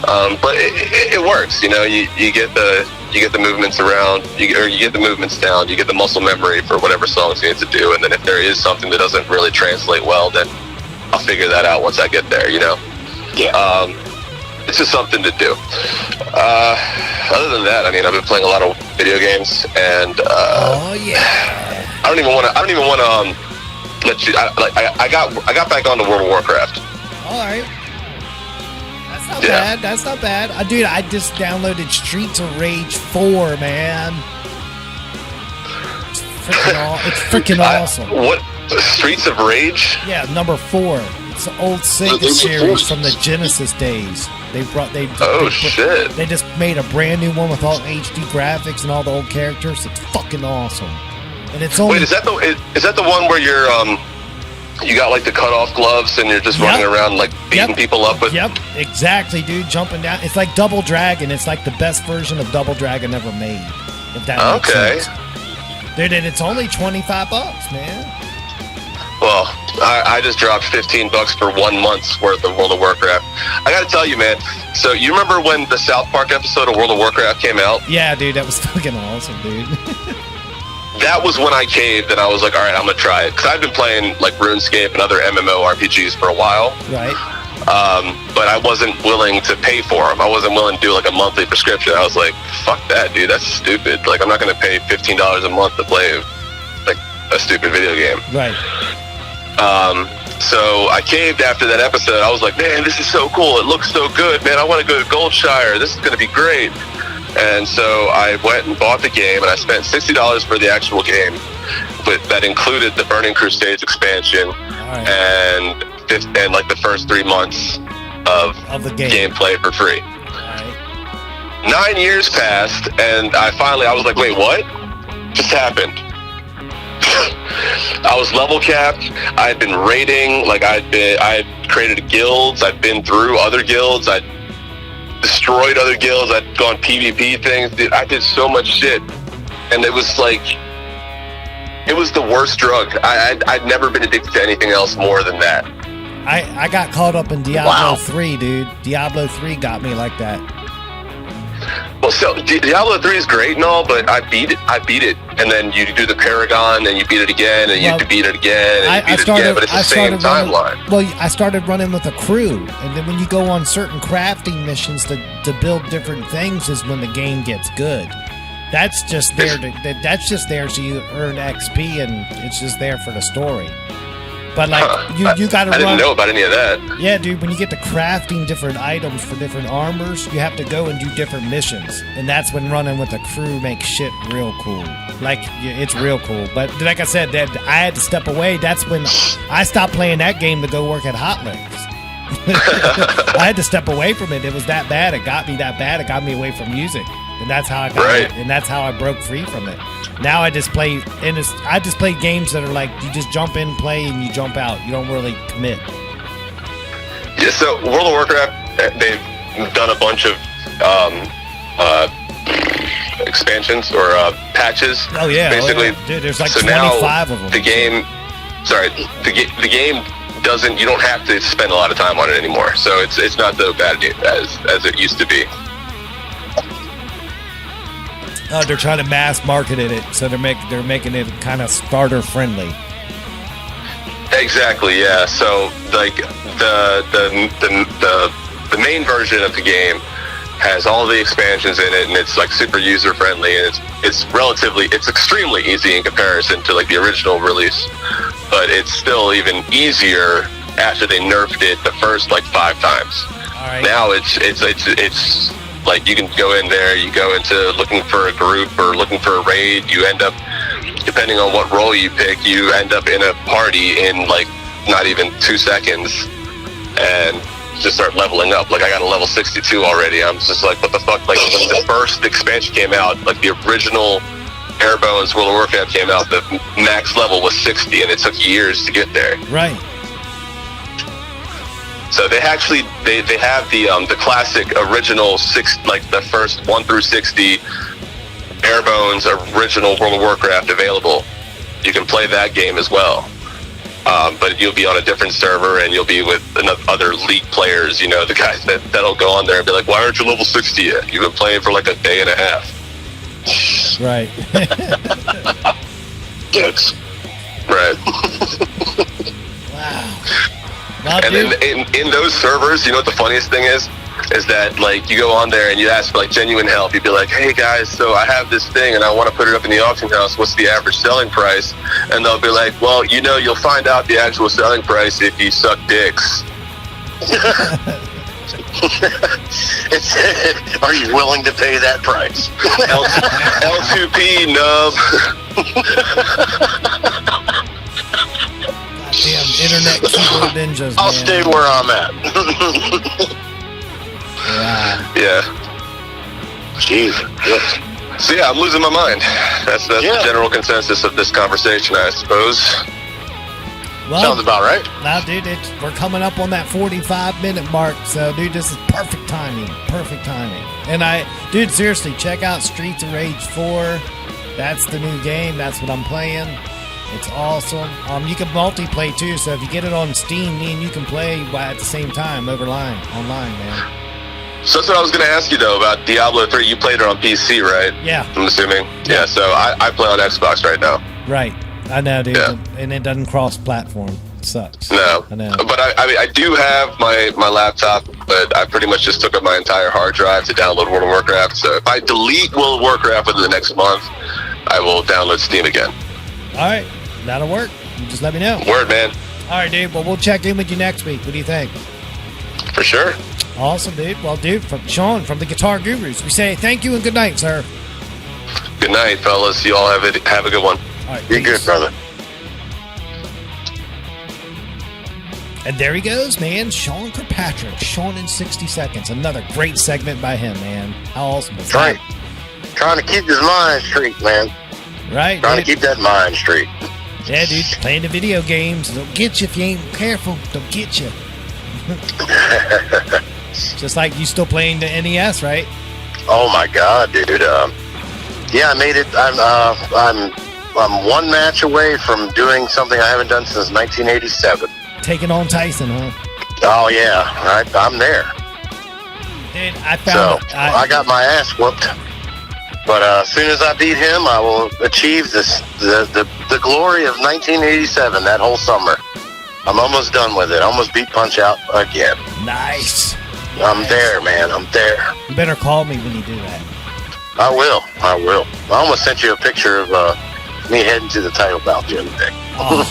But it works. You know, you get the movements around, you get the movements down, you get the muscle memory for whatever songs you need to do, and then if there is something that doesn't really translate well, then I'll figure that out once I get there. You know. Yeah. It's just something to do. Other than that, I mean, I've been playing a lot of video games, and oh yeah. I don't even want to let you. I got back onto World of Warcraft. All right. That's not bad. Dude, I just downloaded Streets of Rage 4, man. It's freaking awesome. What? Streets of Rage? Yeah, number 4. It's the old Sega series from the Genesis days. Shit. They just made a brand new one with all HD graphics and all the old characters. It's fucking awesome. And it's only... Wait, is that the one where you're you got like the cut off gloves and you're just running around like beating people up with? Yep, exactly, dude. Jumping down. It's like Double Dragon. It's like the best version of Double Dragon ever made. If that makes sense. Dude, and it's only $25, man. Well, I just dropped $15 for 1 month's worth of World of Warcraft. I gotta tell you, man. So you remember when the South Park episode of World of Warcraft came out? Yeah, dude, that was fucking awesome, dude. That was when I caved and I was like, all right, I'm gonna try it. Because I've been playing like RuneScape and other MMORPGs for a while. Right. But I wasn't willing to pay for them. I wasn't willing to do like a monthly prescription. I was like, fuck that, dude. That's stupid. Like, I'm not gonna pay $15 a month to play like a stupid video game. Right. So I caved after that episode. I was like, man, this is so cool. It looks so good, man. I want to go to Goldshire. This is going to be great. And so I went and bought the game, and I spent $60 for the actual game. But that included the Burning Crusades expansion and like the first 3 months of the gameplay for free. 9 years passed, and I was like, wait, what just happened? I was level capped. I had been raiding, like I had created guilds. I'd been through other guilds. I'd destroyed other guilds. I'd gone PvP things. Dude, I did so much shit, and it was like, it was the worst drug. I'd never been addicted to anything else more than that. I got caught up in Diablo 3, dude. Diablo 3 got me like that. Well, so Diablo 3 is great and all, but I beat it, and then you do the Paragon, and you beat it again, and you beat it again, and you beat it again, but it's the same timeline. Well, I started running with a crew, and then when you go on certain crafting missions to build different things is when the game gets good. That's just there so you earn XP, and it's just there for the story. But like you got to run. I didn't know about any of that. Yeah, dude. When you get to crafting different items for different armors, you have to go and do different missions, and that's when running with a crew makes shit real cool. Like it's real cool. But like I said, that I had to step away. That's when I stopped playing that game to go work at Hot Licks. I had to step away from it. It was that bad. It got me that bad. It got me away from music, and that's how I got it, and that's how I broke free from it. Now I just play, I just play games that are like you just jump in, play, and you jump out. You don't really commit. Yeah. So World of Warcraft, they've done a bunch of expansions or patches. Oh yeah, basically. Dude, there's like so 25 now of them. The game doesn't. You don't have to spend a lot of time on it anymore. So it's not so bad as it used to be. Oh, they're trying to mass market it, so they're making it kind of starter friendly. Exactly, yeah. So like the main version of the game has all the expansions in it, and it's like super user friendly, and it's extremely easy in comparison to like the original release, but it's still even easier after they nerfed it the first like 5 times. All right. Now it's like you can go in there, you go into looking for a group or looking for a raid, you end up, depending on what role you pick, you end up in a party in like not even 2 seconds and just start leveling up. Like I got a level 62 already. I'm just like, what the fuck? Like when the first expansion came out, like the original Airbones World of Warcraft came out, the max level was 60 and it took years to get there. Right. So they actually they have the classic original like the first 1 through 60 Airbones original World of Warcraft available. You can play that game as well, but you'll be on a different server and you'll be with other League players. You know, the guys that'll go on there and be like, "Why aren't you level 60 yet? You've been playing for like a day and a half." Right. Dicks. Right. Wow. And then in those servers, you know what the funniest thing is that like you go on there and you ask for like genuine help. You'd be like, "Hey guys, so I have this thing and I want to put it up in the auction house. What's the average selling price?" And they'll be like, "Well, you know, you'll find out the actual selling price if you suck dicks." Are you willing to pay that price? L2P nub. Damn internet keyboard ninjas. I'll stay where I'm at. Wow. Yeah. Jeez. So yeah, I'm losing my mind. That's the general consensus of this conversation, I suppose. Well, sounds about right. Now, dude, we're coming up on that 45-minute mark, so dude, this is perfect timing. Perfect timing. And dude, seriously, check out Streets of Rage 4. That's the new game. That's what I'm playing. It's awesome. You can multiplayer too, so if you get it on Steam, me and you can play at the same time online, man. So that's what I was going to ask you though about Diablo 3. You played it on PC, right? Yeah. I'm assuming. Yeah. So I play on Xbox right now. Right. I know, dude. Yeah. And it doesn't cross-platform. It sucks. No. I know. But I do have my laptop, but I pretty much just took up my entire hard drive to download World of Warcraft. So if I delete World of Warcraft within the next month, I will download Steam again. All right. That'll work. You just let me know. Word, man. All right, dude. Well, we'll check in with you next week. What do you think? For sure. Awesome, dude. Well, dude, from Sean from the Guitar Gurus, we say thank you and good night, sir. Good night, fellas. You all have a good one. All right, Be good, brother. And there he goes, man. Sean Kirkpatrick. Sean in 60 seconds. Another great segment by him, man. How awesome is that? Trying to keep his mind straight, man. Right. Trying to keep that mind straight. Yeah, dude. Playing the video games. They'll get you if you ain't careful. They'll get you. Just like you still playing the NES, right? Oh my God, dude. Yeah, I made it. I'm one match away from doing something I haven't done since 1987. Taking on Tyson, huh? Oh yeah, I'm there. Dude, I got my ass whooped. But as soon as I beat him, I will achieve the glory of 1987 that whole summer. I'm almost done with it. I almost beat Punch-Out again. Nice. I'm there, man. I'm there. You better call me when you do that. I will. I almost sent you a picture of me heading to the title bout the other day. Oh,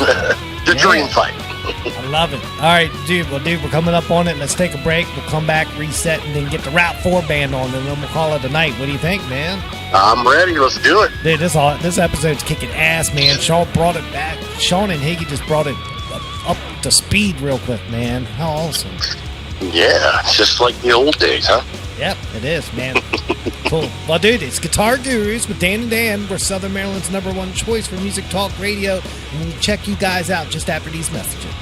the dream fight. I love it. All right, dude. Well, we're coming up on it. Let's take a break. We'll come back, reset, and then get the Route 4 band on, and then we'll call it a night. What do you think, man? I'm ready. Let's do it. Dude, this episode's kicking ass, man. Sean brought it back. Sean and Higgy just brought it up to speed real quick, man. How awesome. Yeah, it's just like the old days, huh? Yep, it is, man. Cool. Well, dude, it's Guitar Gurus with Dan and Dan. We're Southern Maryland's #1 choice for music talk radio, and we'll check you guys out just after these messages.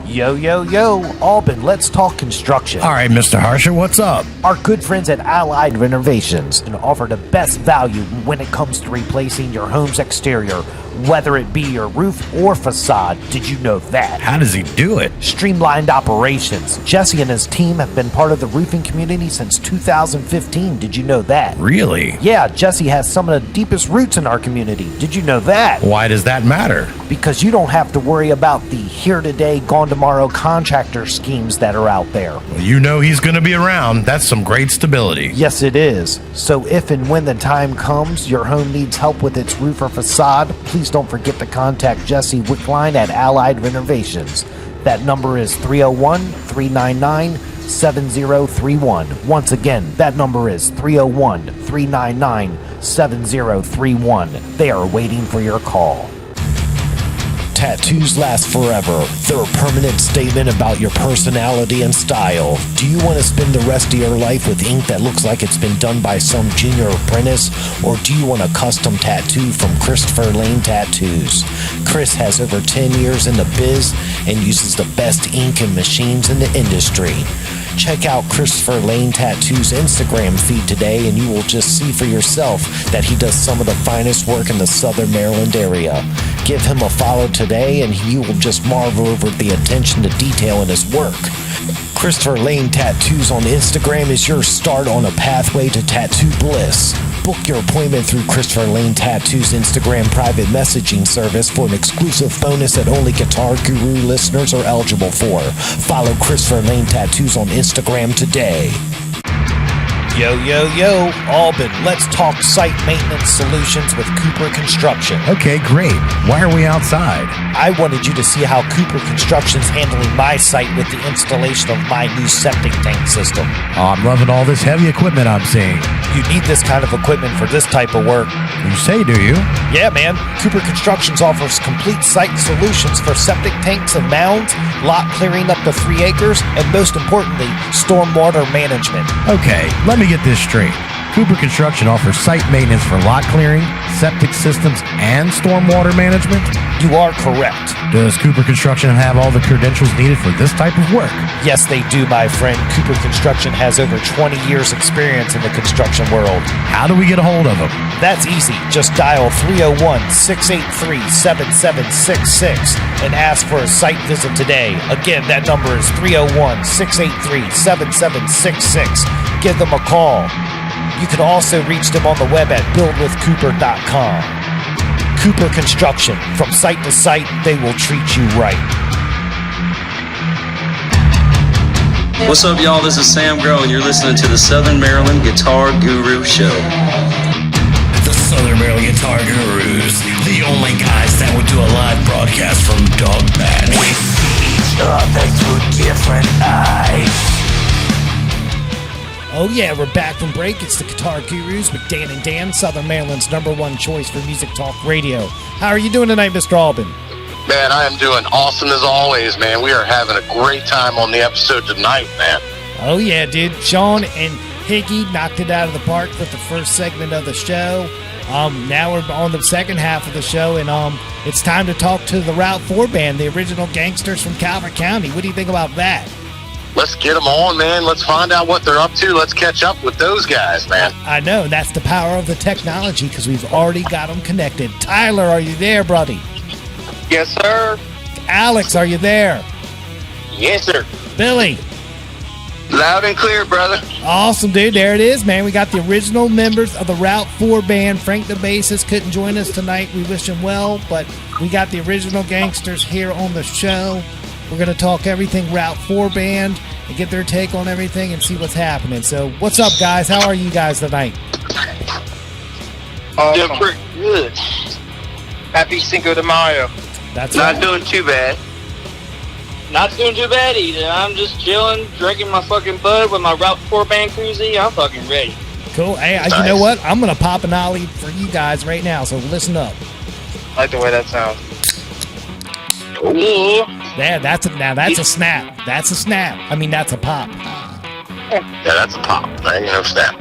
Yo, yo, yo, Albin, let's talk construction. All right, Mr. Harsher, what's up? Our good friends at Allied Renovations can offer the best value when it comes to replacing your home's exterior, whether it be your roof or facade. Did you know that? How does he do it? Streamlined operations. Jesse and his team have been part of the roofing community since 2015. Did you know that? Really? Yeah, Jesse has some of the deepest roots in our community. Did you know that? Why does that matter? Because you don't have to worry about the here today, gone tomorrow contractor schemes that are out there. Well, you know he's going to be around. That's some great stability. Yes, it is. So if and when the time comes, your home needs help with its roof or facade, please don't forget to contact Jesse Wickline at Allied Renovations. That number is 301-399-7031. Once again, that number is 301-399-7031. They are waiting for your call. Tattoos last forever. They're a permanent statement about your personality and style. Do you want to spend the rest of your life with ink that looks like it's been done by some junior apprentice? Or do you want a custom tattoo from Christopher Lane Tattoos? Chris has over 10 years in the biz and uses the best ink and machines in the industry. Check out Christopher Lane Tattoo's Instagram feed today and you will just see for yourself that he does some of the finest work in the Southern Maryland area. Give him a follow today and you will just marvel over the attention to detail in his work. Christopher Lane Tattoos on Instagram is your start on a pathway to tattoo bliss. Book your appointment through Christopher Lane Tattoo's Instagram private messaging service for an exclusive bonus that only Guitar Guru listeners are eligible for. Follow Christopher Lane Tattoos on Instagram today. Yo, yo, yo, Albin, let's talk site maintenance solutions with Cooper Construction. Okay, great. Why are we outside? I wanted you to see how Cooper Construction's handling my site with the installation of my new septic tank system. Oh, I'm loving all this heavy equipment I'm seeing. You need this kind of equipment for this type of work. You say, do you? Yeah, man. Cooper Constructions offers complete site solutions for septic tanks and mounds, lot clearing up to 3 acres, and most importantly, stormwater management. Okay, let me get this straight. Cooper Construction offers site maintenance for lot clearing, septic systems, and stormwater management? You are correct. Does Cooper Construction have all the credentials needed for this type of work? Yes, they do, my friend. Cooper Construction has over 20 years experience in the construction world. How do we get a hold of them? That's easy. Just dial 301-683-7766 and ask for a site visit today. Again, that number is 301-683-7766. Give them a call. You can also reach them on the web at buildwithcooper.com. Cooper Construction. From site to site, they will treat you right. What's up, y'all? This is Sam Grow, and you're listening to the Southern Maryland Guitar Guru Show. The Southern Maryland Guitar Gurus, the only guys that would do a live broadcast from Dog Patch. We see each other through different eyes. Oh yeah, we're back from break. It's the Guitar Gurus with Dan and Dan, Southern Maryland's #1 choice for music talk radio. How are you doing tonight, Mr. Albin? Man, I am doing awesome as always, man. We are having a great time on the episode tonight, man. Oh yeah, dude. Sean and Higgy knocked it out of the park with the first segment of the show. Now we're on the second half of the show, and it's time to talk to the Route 4 band, the original gangsters from Calvert County. What do you think about that? Let's get them on, man. Let's find out what they're up to. Let's catch up with those guys, man. I know. That's the power of the technology because we've already got them connected. Tyler, are you there, buddy? Yes, sir. Alex, are you there? Yes, sir. Billy? Loud and clear, brother. Awesome, dude. There it is, man. We got the original members of the Route 4 band. Frank the bassist couldn't join us tonight. We wish him well, but we got the original gangsters here on the show. We're going to talk everything Route 4 band and get their take on everything and see what's happening. So, what's up, guys? How are you guys tonight? Doing pretty good. Happy Cinco de Mayo. That's Not right. doing too bad. Not doing too bad either. I'm just chilling, drinking my fucking bud with my Route 4 band cruisy. I'm fucking ready. Cool. Hey, you know what? I'm going to pop an ollie for you guys right now, so listen up. I like the way that sounds. Ooh. Yeah, that's a snap. That's a snap. I mean, that's a pop. Yeah, that's a pop. That ain't no snap.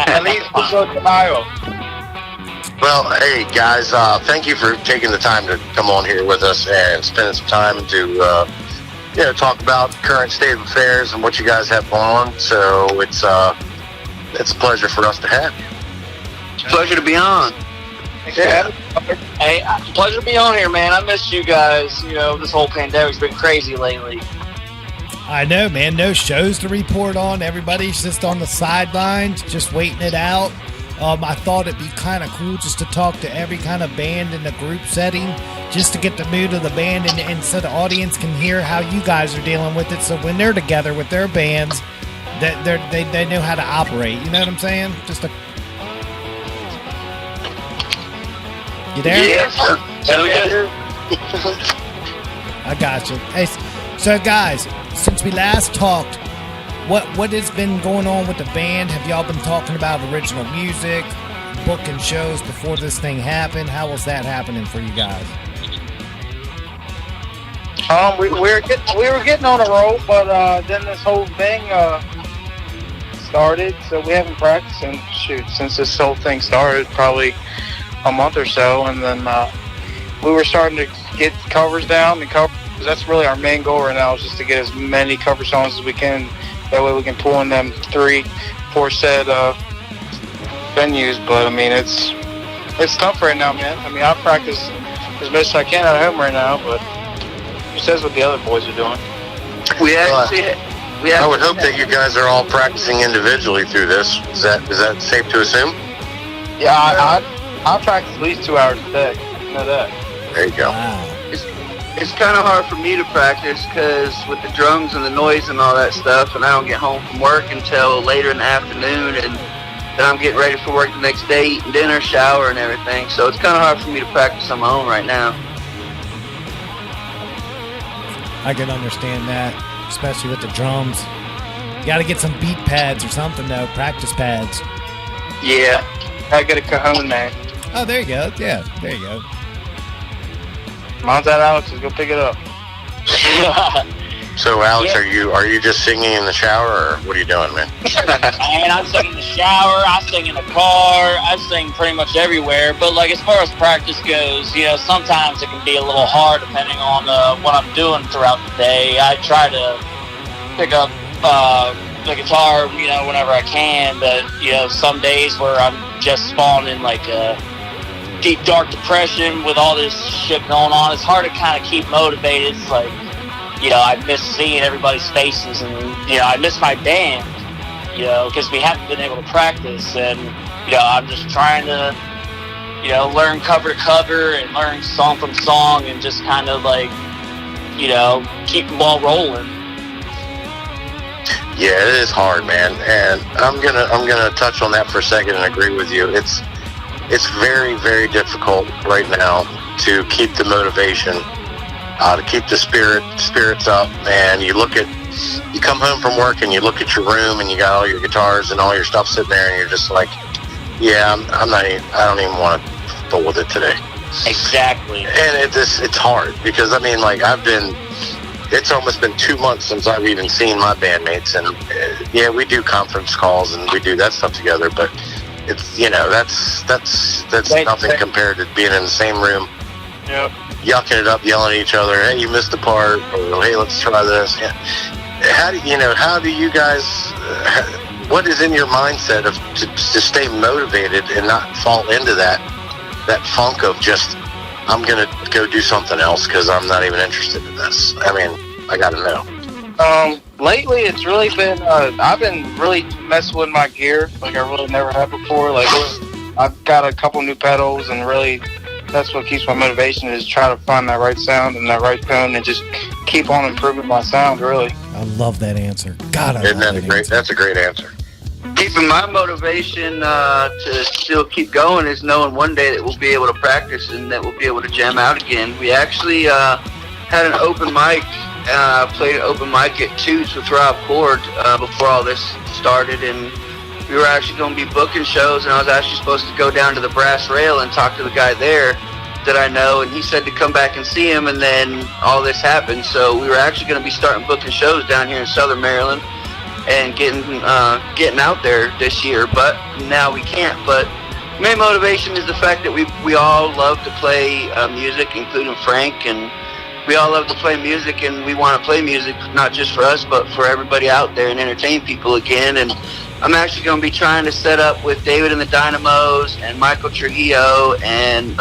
At least Cinco de Mayo. Well, hey guys, thank you for taking the time to come on here with us and spending some time to, talk about current state of affairs and what you guys have going on. So it's a pleasure for us to have you. Pleasure to be on. Yeah. Hey, pleasure to be on here, man. I missed you guys. You know, this whole pandemic's been crazy lately. I know, man. No shows to report on. Everybody's just on the sidelines, just waiting it out. I thought it'd be kind of cool just to talk to every kind of band in the group setting, just to get the mood of the band, and so the audience can hear how you guys are dealing with it. So when they're together with their bands, that they know how to operate. You know what I'm saying? Just a you there? Yeah. I got you. Hey, so guys, since we last talked, what has been going on with the band? Have y'all been talking about original music, booking shows before this thing happened? How was that happening for you guys? We were getting on a roll, but then this whole thing started, so we haven't practiced since this whole thing started, probably a month or so, and then we were starting to get covers down. That's really our main goal right now, is just to get as many cover songs as we can. That way we can pull in them 3-4 set venues. But I mean, it's tough right now, man. I mean, I practice as much as I can at home right now, but who says what the other boys are doing? I would hope that you guys are all practicing individually through this. Is that safe to assume? Yeah, I practice at least 2 hours a day. You know that. There you go. Wow. It's kind of hard for me to practice because with the drums and the noise and all that stuff, and I don't get home from work until later in the afternoon, and then I'm getting ready for work the next day, eating dinner, shower, and everything. So it's kind of hard for me to practice on my own right now. I can understand that, especially with the drums. You got to get some beat pads or something, though. Practice pads. Yeah, I got a cajon there. Oh, there you go. Yeah, there you go. Mine's at Alex's. Go pick it up. So, Alex, are you just singing in the shower, or what are you doing, man? Man, I sing in the shower, I sing in the car, I sing pretty much everywhere. But like as far as practice goes, you know, sometimes it can be a little hard depending on what I'm doing throughout the day. I try to pick up the guitar, you know, whenever I can. But you know, some days where I'm just falling in like a deep dark depression with all this shit going on, it's hard to kind of keep motivated. It's like, you know, I miss seeing everybody's faces, and you know, I miss my band, you know, because we haven't been able to practice. And you know, I'm just trying to, you know, learn cover to cover and learn song from song, and just kind of like, you know, keep the ball rolling. Yeah, it is hard, man, and I'm gonna touch on that for a second and agree with you. It's very, very difficult right now to keep the motivation, to keep the spirits up. And you come home from work and you look at your room and you got all your guitars and all your stuff sitting there, and you're just like, yeah, I don't even want to fool with it today. Exactly. And it's hard because I mean, like it's almost been 2 months since I've even seen my bandmates, and yeah, we do conference calls and we do that stuff together, but it's, you know, that's nothing compared to being in the same room, yucking it up, yelling at each other, hey, you missed the part, or hey, let's try this. Yeah. How do you guys, what is in your mindset to stay motivated and not fall into that funk of just, I'm going to go do something else because I'm not even interested in this? I mean, I got to know. Lately it's really been, I've been really messing with my gear like I really never have before. Like, I've got a couple new pedals, and really that's what keeps my motivation, is try to find that right sound and that right tone and just keep on improving my sound, really. I love that answer. God, I Isn't love that a great? answer. That's a great answer. Keeping my motivation to still keep going is knowing one day that we'll be able to practice and that we'll be able to jam out again. We actually had an open mic, played an open mic at Toots with Rob Cord before all this started, and we were actually going to be booking shows, and I was actually supposed to go down to the Brass Rail and talk to the guy there that I know, and he said to come back and see him, and then all this happened. So we were actually going to be starting booking shows down here in Southern Maryland and getting out there this year, but now we can't. But main motivation is the fact that we all love to play music, including Frank, and we all love to play music, and we want to play music not just for us but for everybody out there and entertain people again. And I'm actually going to be trying to set up with David and the Dynamos and Michael Trujillo and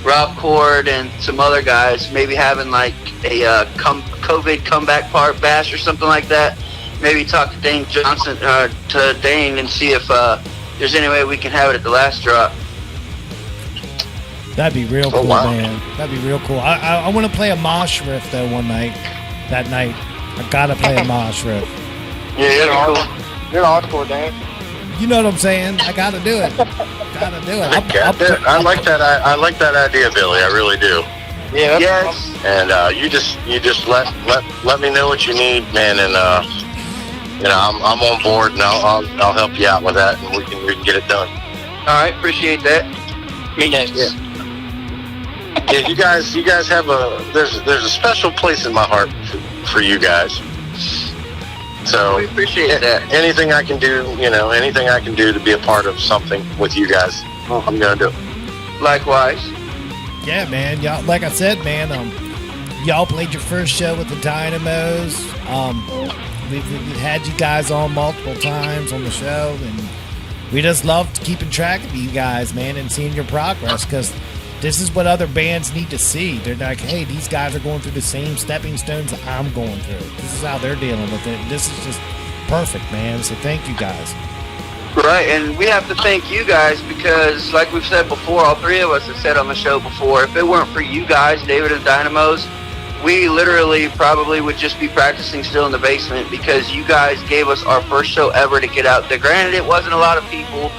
Rob Cord and some other guys, maybe having like a COVID comeback part bash or something like that. Maybe talk to Dane Johnson, to Dane, and see if there's any way we can have it at the last drop. That'd be real cool, wow. man. That'd be real cool. I want to play a mosh riff though one night. That night, I gotta play a mosh riff. Yeah, you're hardcore, Dane. You know what I'm saying? I gotta do it. Gotta do it. I like that. I like that idea, Billy. I really do. Yeah. Yes. And you just let me know what you need, man. And I'm on board, and I'll help you out with that, and we can get it done. All right, appreciate that. Me next. Yeah. Yeah, you guys have there's a special place in my heart for you guys. So We appreciate that. anything I can do, anything I can do to be a part of something with you guys, I'm gonna do. Likewise. Yeah, man. Y'all, like I said, man. Y'all played your first show with the Dynamos. We've had you guys on multiple times on the show, and we just loved keeping track of you guys, man, and seeing your progress, because this is what other bands need to see. They're like, hey, these guys are going through the same stepping stones that I'm going through. This is how they're dealing with it. This is just perfect, man. So thank you guys. Right, and we have to thank you guys because, like we've said before, all three of us have said on the show before, if it weren't for you guys, David and Dynamos, we literally probably would just be practicing still in the basement, because you guys gave us our first show ever to get out there. Granted, it wasn't a lot of people,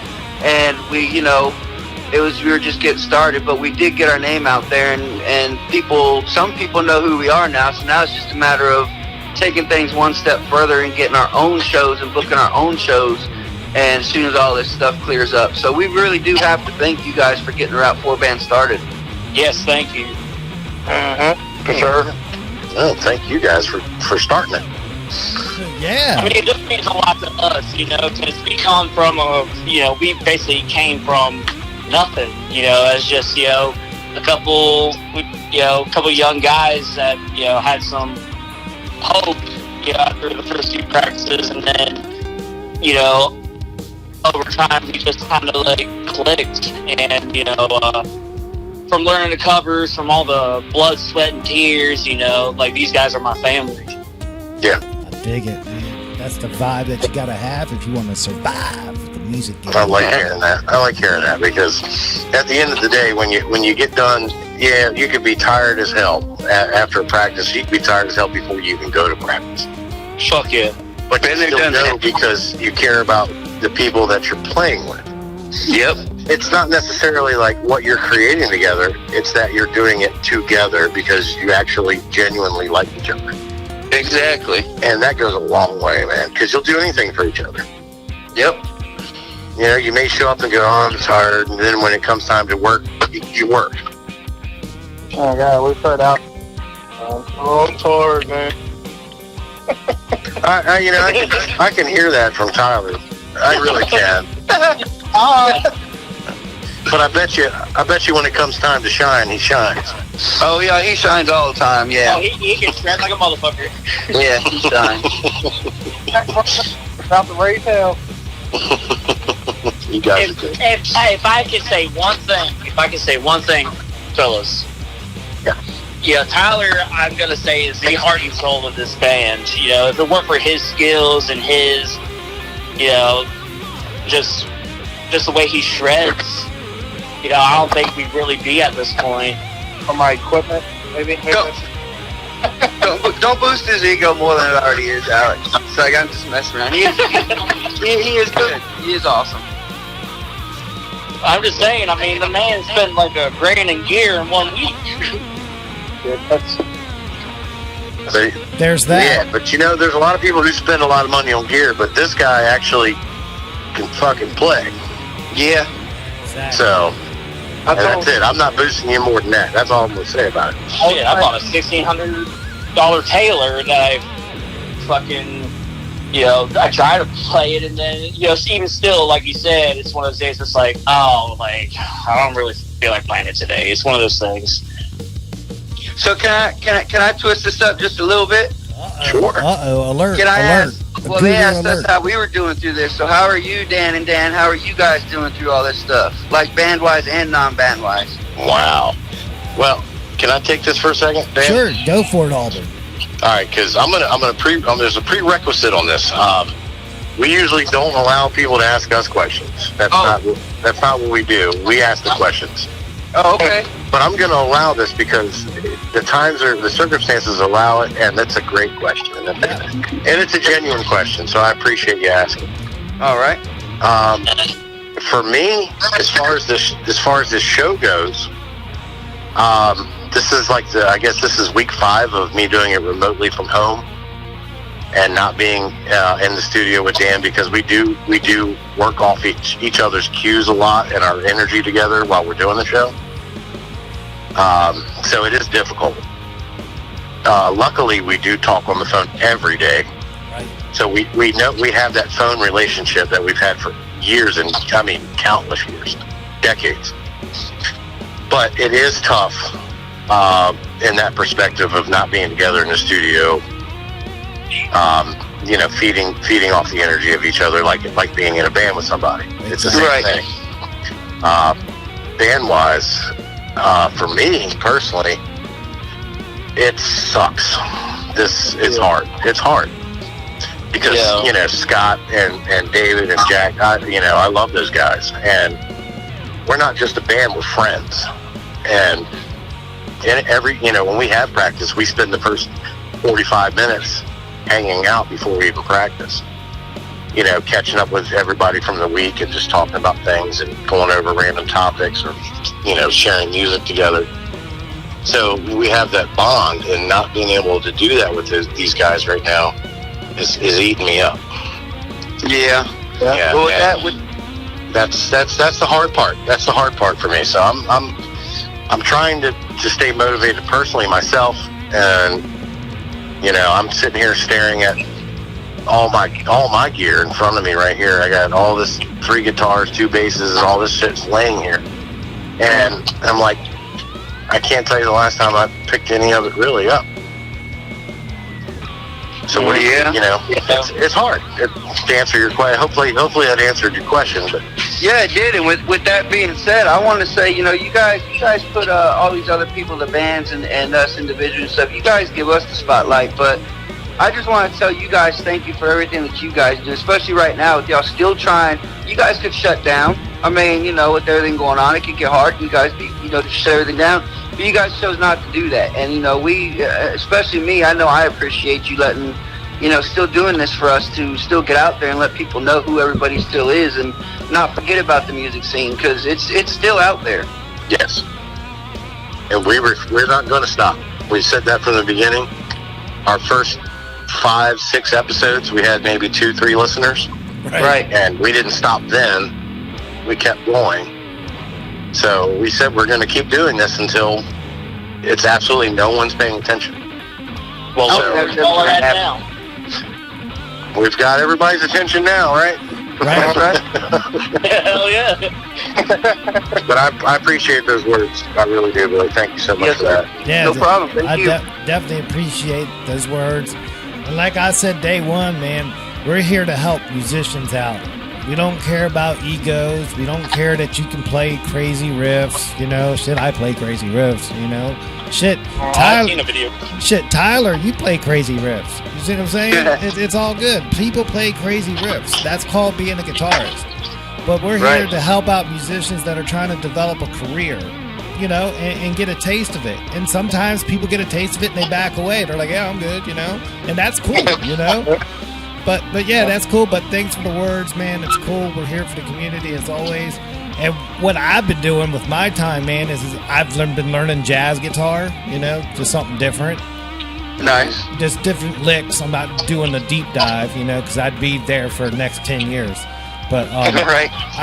and we were just getting started, but we did get our name out there, and some people know who we are now, so now it's just a matter of taking things one step further and getting our own shows and booking our own shows, and as soon as all this stuff clears up. So we really do have to thank you guys for getting Route 4 band started. Yes, thank you. For sure. Well, thank you guys for starting it. Yeah. I mean, it just means a lot to us, because we come from we basically came from nothing, as just, a couple young guys that, had some hope, after the first few practices, and then, over time we just kind of like clicked, and, from learning the covers, from all the blood, sweat, and tears, like these guys are my family. Yeah. I dig it, man. That's the vibe that you gotta have if you want to survive the music game. I like hearing that because at the end of the day, when you get done, yeah, you could be tired as hell after a practice. You could be tired as hell before you even go to practice. Fuck yeah. But you still go because you care about the people that you're playing with. Yep. It's not necessarily like what you're creating together. It's that you're doing it together because you actually genuinely like each other. Exactly. And that goes a long way, man, because you'll do anything for each other. Yep. You may show up and go, oh, I'm tired, and then when it comes time to work, you work. Oh, God, we've heard out. I'm tired, man. I can hear that from Tyler. I really can. But I bet you when it comes time to shine, he shines. Oh, yeah, he shines all the time, yeah. Oh, he can shred like a motherfucker. Yeah, he shines. About the retail. You guys are good. If I could say one thing, fellas. Yeah. Tyler, I'm gonna say, is the heart and soul of this band. If it weren't for his skills and his, just the way he shreds, I don't think we'd really be at this point. For my equipment, maybe. Don't boost his ego more than it already is, Alex. It's like I'm just messing around. He is good. He is awesome. I'm just saying. I mean, the man spent like $1,000 in gear in 1 week. There's that. Yeah, but there's a lot of people who spend a lot of money on gear, but this guy actually can fucking play. Yeah. Exactly. So, and that's it. I'm not boosting you more than that. That's all I'm going to say about it. Oh, yeah, I bought a $1,600 Taylor that I fucking, I try to play it, and then, even still, like you said, it's one of those days it's like, I don't really feel like playing it today. It's one of those things. So can I twist this up just a little bit? Sure. Alert. Can I alert. ask? Well, they asked us how we were doing through this. So how are you, Dan and Dan? How are you guys doing through all this stuff, like band-wise and non-band-wise? Wow. Well, can I take this for a second, Dan? Sure, go for it, Alden. All right, because there's a prerequisite on this. We usually don't allow people to ask us questions. That's not what we do. We ask the questions. Oh, okay. But I'm going to allow this because the circumstances allow it, and that's a great question, and it's a genuine question. So I appreciate you asking. All right. For me, as far as this show goes, this is this is week 5 of me doing it remotely from home, and not being in the studio with Dan, because we do work off each other's cues a lot and our energy together while we're doing the show. So it is difficult. Luckily, we do talk on the phone every day. Right. So we know we have that phone relationship that we've had for years, and countless years, decades. But it is tough in that perspective of not being together in the studio. Feeding off the energy of each other, like being in a band with somebody. It's the same thing. Band-wise, for me personally, it sucks. It's hard. It's hard because Scott and David and Jack. I love those guys, and we're not just a band. We're friends. And when we have practice, we spend the first 45 minutes hanging out before we even practice. Catching up with everybody from the week and just talking about things and going over random topics, or sharing music together. So we have that bond, and not being able to do that with these guys right now is eating me up. Yeah. Well, that's the hard part. That's the hard part for me. So I'm trying to stay motivated personally myself, and I'm sitting here staring at all my gear in front of me right here. I got all this 3 guitars, 2 basses, and all this shit's laying here, and I'm like, I can't tell you the last time I picked any of it really up. So what do you? It's hard to answer your question. Hopefully that answered your question. But yeah, it did. And with that being said, I want to say, you guys put all these other people, the bands and us individuals and stuff. You guys give us the spotlight, but I just want to tell you guys thank you for everything that you guys do, especially right now with y'all still trying. You guys could shut down. I mean, with everything going on, it could get hard. You guys, to shut everything down. But you guys chose not to do that. And, we, especially me, I know I appreciate you letting, still doing this for us to still get out there and let people know who everybody still is, and not forget about the music scene, because it's still out there. Yes. And we're not going to stop. We said that from the beginning. Our first 5-6 episodes, we had maybe 2-3 listeners. Right. And we didn't stop then. We kept going. So we said we're going to keep doing this until it's absolutely no one's paying attention. Well, all that now. We've got everybody's attention now, right? Right. Hell yeah. But I appreciate those words. I really do, Billy. Thank you so much for that. Yeah, no problem. Thank you. Definitely appreciate those words. And like I said day one, man, we're here to help musicians out. We don't care about egos. We don't care that you can play crazy riffs. You know, shit, I play crazy riffs, you know. Shit, I've seen a video. Shit, Tyler, you play crazy riffs. You see what I'm saying? It's all good. People play crazy riffs. That's called being a guitarist. But we're here to help out musicians that are trying to develop a career, you know, and get a taste of it. And sometimes people get a taste of it and they back away. They're like, yeah, I'm good, you know. And that's cool, you know. But yeah, that's cool. But thanks for the words, man. It's cool. We're here for the community as always. And what I've been doing with my time, man, is I've been learning jazz guitar, you know, just something different. Nice. Just different licks. I'm not doing a deep dive, you know, because I'd be there for the next 10 years. But I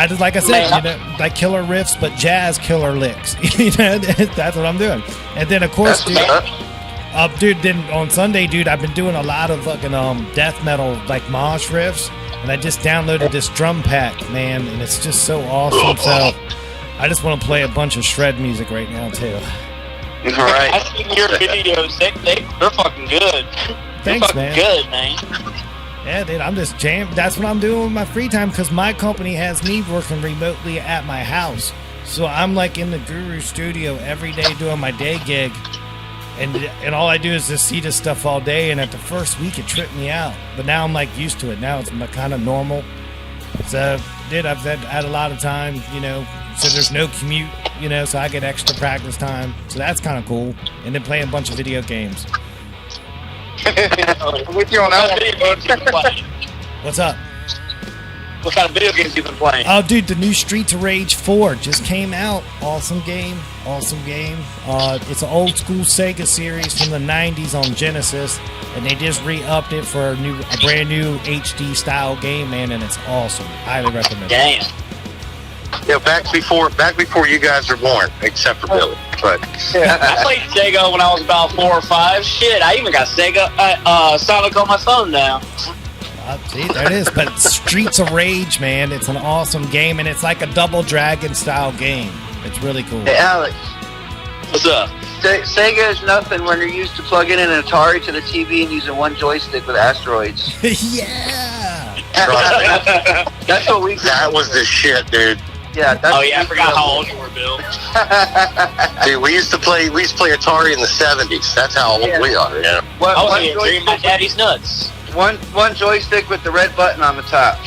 just, like I said, you know, like killer riffs, but jazz killer licks. You know, that's what I'm doing. And then, of course, dude, then on Sunday, dude, I've been doing a lot of fucking death metal, like mosh riffs. And I just downloaded this drum pack, man, and it's just so awesome. So I just want to play a bunch of shred music right now, too. Right. I've seen your videos. They're fucking good. Thanks, man. Good, man. Yeah, dude, I'm just jammed. That's what I'm doing with my free time because my company has me working remotely at my house. So I'm like in the Guru studio every day doing my day gig. And all I do is just see this stuff all day. And at the first week, it tripped me out. But now I'm like used to it. Now it's kind of normal. So, dude, I've had a lot of time, you know. So there's no commute, you know. So I get extra practice time. So that's kind of cool. And then playing a bunch of video games. With you on that. What's up? What kind of video games you been playing? Oh, dude, the new Streets of Rage 4 just came out. Awesome game. Awesome game. It's an old school Sega series from the 90s on Genesis, and they just re-upped it for a brand new HD style game, man, and it's awesome. Highly recommend it. Damn. Yeah, back before you guys were born, except for Billy. But I played Sega when I was about 4 or 5. Shit, I even got Sega Sonic on my phone now. See, there it is. But Streets of Rage, man, it's an awesome game, and it's like a Double Dragon style game. It's really cool. Hey, Alex. What's up? Sega is nothing when you're used to plugging in an Atari to the TV and using one joystick with asteroids. Yeah. That's what we got. That was the shit, dude. Yeah. I forgot how old you were, Bill. Dude, we used to play Atari in the 70s. That's how old we are, you know. I was getting dream my daddy's nuts. One joystick with the red button on the top.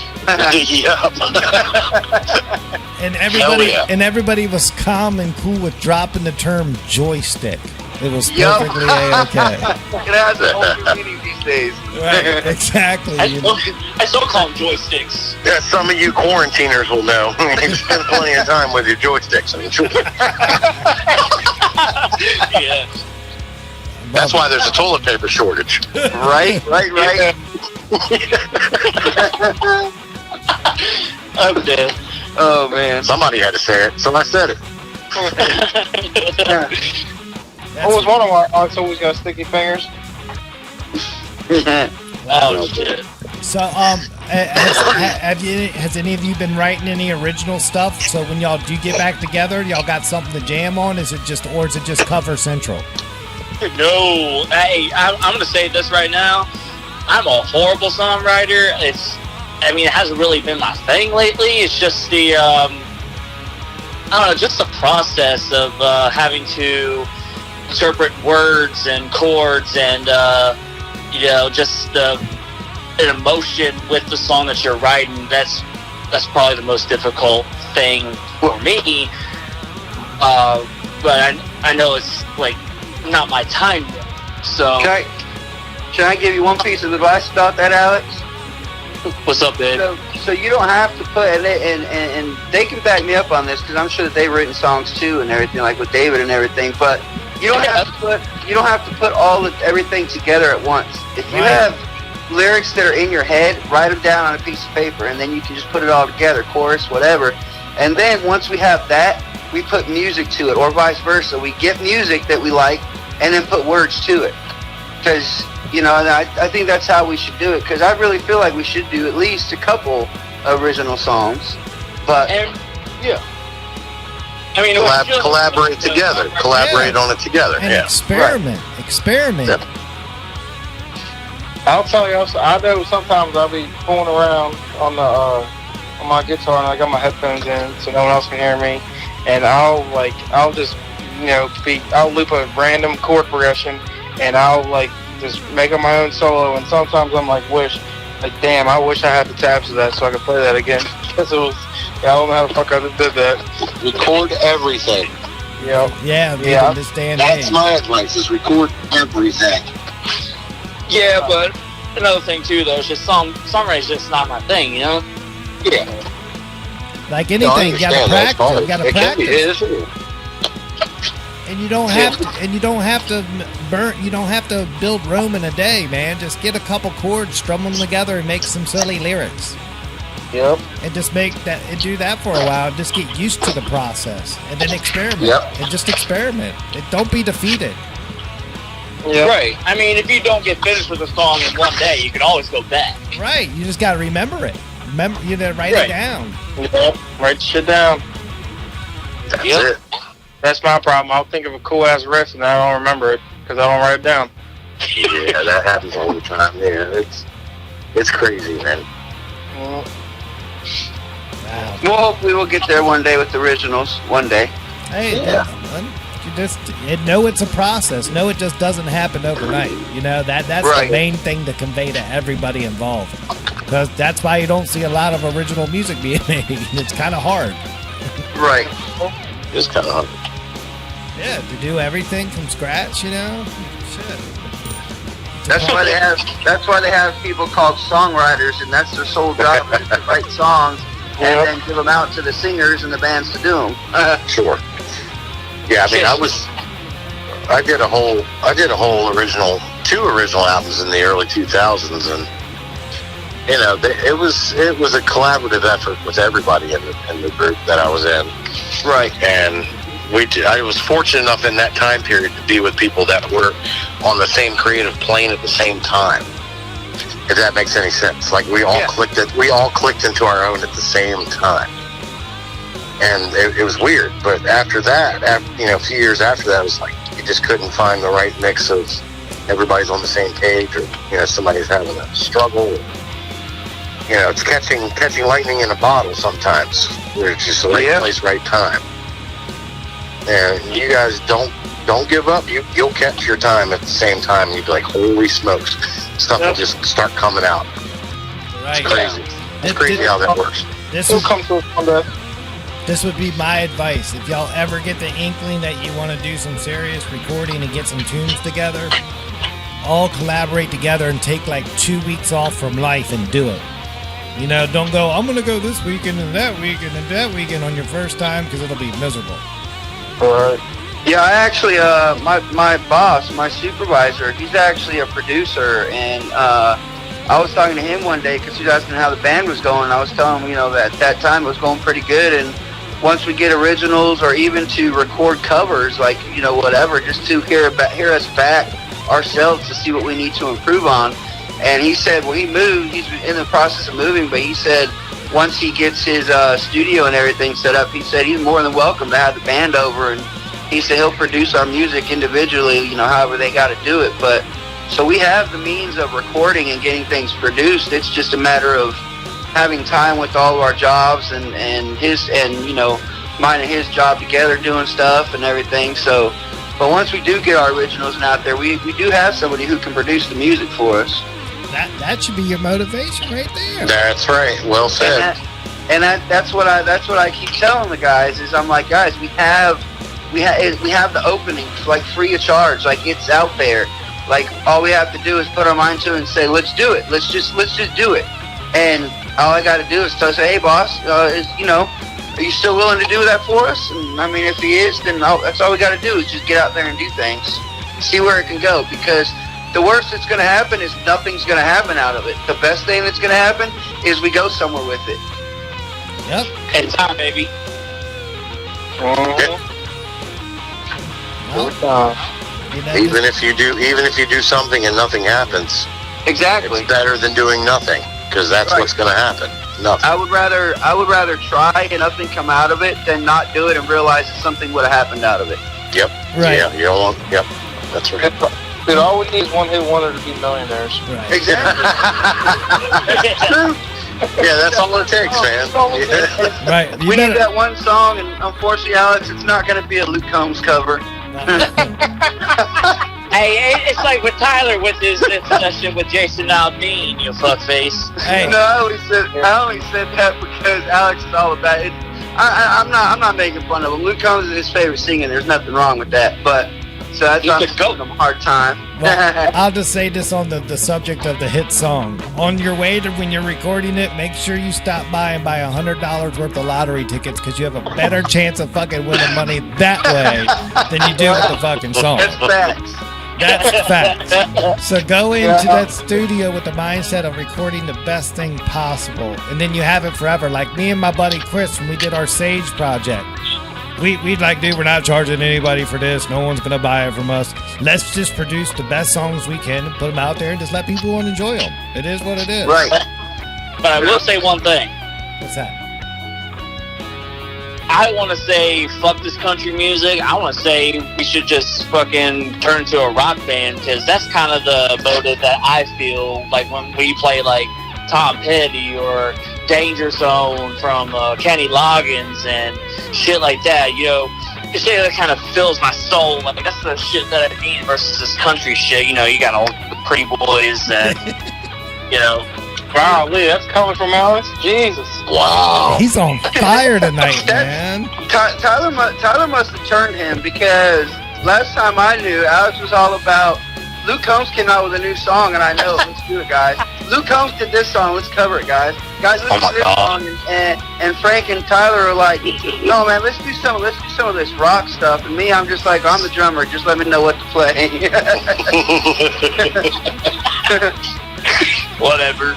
And everybody was calm and cool with dropping the term joystick. It was perfectly A-okay. It has a whole new meaning these days. Right, exactly. I still call them joysticks. Yeah, some of you quarantiners will know. You spend plenty of time with your joysticks. I mean, Yeah. that's why there's a toilet paper shortage. Right. I'm dead. Oh, man. Somebody had to say it, so I said it. What was one of our aunts always got sticky fingers? Oh, shit. So, has any of you been writing any original stuff? So when y'all do get back together, y'all got something to jam on? Is it just Cover Central? No. Hey, I'm going to say this right now. I'm a horrible songwriter. It hasn't really been my thing lately. It's just the, just the process of having to interpret words and chords and, just an emotion with the song that you're writing. That's probably the most difficult thing for me. But I know it's, like, not my time yet. So... Can I give you one piece of advice about that, Alex? What's up, babe? So you don't have to put and they can back me up on this because I'm sure that they've written songs too and everything, like with David and everything. But you don't have to put everything together at once. If you have lyrics that are in your head, write them down on a piece of paper, and then you can just put it all together, chorus, whatever. And then once we have that, we put music to it, or vice versa. We get music that we like, and then put words to it, because. And I think that's how we should do it, because I really feel like we should do at least a couple original songs. But collaborate together. Collaborate on it together. And experiment. Yep. I'll tell you, I know sometimes I'll be fooling around on on my guitar and I got my headphones in so no one else can hear me, and I'll just I'll loop a random chord progression and I'll just make up my own solo, and sometimes I'm damn, I wish I had the tabs of that so I could play that again, because I don't know how the fuck I did that. Record everything. Yep. Yeah, yeah. Understand. That's my advice: is record everything. Yeah, but another thing too, though, is just songwriting's just not my thing, Yeah. Like anything, you gotta practice. You gotta practice. It is true. And you don't have to. And you don't have to burn. You don't have to build Rome in a day, man. Just get a couple chords, strum them together, and make some silly lyrics. Yep. And just make that and do that for a while. And just get used to the process, and then experiment. Yep. And just experiment. And don't be defeated. Yep. Right. I mean, if you don't get finished with a song in one day, you can always go back. Right. You just gotta remember it. Write it down. Yep. Write the shit down. That's it. That's my problem. I'll think of a cool ass riff and I don't remember it because I don't write it down. Yeah, that happens all the time. Yeah, it's crazy, man. Wow. Well, hopefully we'll get there one day with the originals. One day. Hey, Yeah. know it's a process. Know it just doesn't happen overnight. That's Right. the main thing to convey to everybody involved. Because that's why you don't see a lot of original music being made. It's kind of hard. Right. It's kind of hard. Yeah, to do everything from scratch, Shit. That's why they have people called songwriters, and that's their sole job is to write songs and then give them out to the singers and the bands to do them. Sure. Yeah, I mean, I did a whole two original albums in the early 2000s, and it was a collaborative effort with everybody in the group that I was in. Right. And I was fortunate enough in that time period to be with people that were on the same creative plane at the same time. If that makes any sense. Like we all clicked into our own at the same time. And it was weird, but after that, a few years after that, it was like you just couldn't find the right mix of everybody's on the same page, or somebody's having a struggle. It's catching lightning in a bottle sometimes. It's just the right place, right time. And you guys don't give up. You'll catch your time at the same time. And you'll be like, holy smokes, stuff will just start coming out. Right. It's crazy. It's crazy how that works. This would be my advice. If y'all ever get the inkling that you want to do some serious recording and get some tunes together, all collaborate together and take 2 weeks off from life and do it. Don't go, I'm going to go this weekend and that weekend and that weekend on your first time, because it'll be miserable. Alright. Yeah, I actually, my boss, my supervisor, he's actually a producer, and I was talking to him one day because he was asking how the band was going. I was telling him, that at that time it was going pretty good, and once we get originals or even to record covers, whatever, just to hear us back ourselves to see what we need to improve on. And he said, well, he moved, he's in the process of moving, but he said once he gets his studio and everything set up, he said he's more than welcome to have the band over, and he said he'll produce our music individually, however they got to do it. But so we have the means of recording and getting things produced. It's just a matter of having time with all of our jobs and mine and his job together doing stuff and everything. So, but once we do get our originals out there, we do have somebody who can produce the music for us. That should be your motivation right there. That's right. Well said. That's what I keep telling the guys is I'm like, guys, we have the opening free of charge. It's out there. All we have to do is put our mind to it and say, let's do it. Let's just do it. And all I got to do is say, hey, boss, are you still willing to do that for us? And I mean, if he is, then that's all we got to do is just get out there and do things, see where it can go. Because the worst that's going to happen is nothing's going to happen out of it. The best thing that's going to happen is we go somewhere with it. Yep. And time, baby. Even if you do something and nothing happens, exactly, it's better than doing nothing, because that's what's going to happen. Nothing. I would rather try and nothing come out of it than not do it and realize that something would have happened out of it. Yep. Right. Yeah. You don't want. Yep. That's right. Dude, all we need is one hit wonder to be millionaires. Right. Exactly. True. Yeah, that's all it takes, man. Right. We need that one song, and unfortunately, Alex, it's not going to be a Luke Combs cover. Hey, it's like with Tyler with his obsession with Jason Aldean, you fuckface. Hey. No, I only said that because Alex is all about it. I'm not making fun of him. Luke Combs is his favorite singer. There's nothing wrong with that. But so that's why I'm giving him a hard time. Well, I'll just say this on the subject of the hit song. On your way to when you're recording it, make sure you stop by and buy $100 worth of lottery tickets because you have a better chance of fucking winning money that way than you do with the fucking song. That's facts. That's facts. So go into that studio with the mindset of recording the best thing possible, and then you have it forever. Like me and my buddy Chris, when we did our Sage project, we'd like, dude, we're not charging anybody for this. No one's gonna buy it from us. Let's just produce the best songs we can and put them out there, and just let people enjoy them. It is what it is. Right. But I will say one thing. What's that? I want to say fuck this country music. I want to say we should just fucking turn to a rock band because that's kind of the motive that I feel like when we play like Tom Petty or Danger Zone from Kenny Loggins and shit like that. You know, the shit that kind of fills my soul. Like that's the shit that I need versus this country shit. You know, you got all the pretty boys and you know. Wow, Lee, that's coming from Alex? Jesus. Wow. He's on fire tonight, man. Tyler must have turned him because last time I knew, Alex was all about Luke Combs came out with a new song, and I know it. Let's do it, guys. Luke Combs did this song. Let's cover it, guys. Guys, listen to this song. And Frank and Tyler are like, no, man, let's do some of this rock stuff. And me, I'm just like, I'm the drummer. Just let me know what to play. Whatever.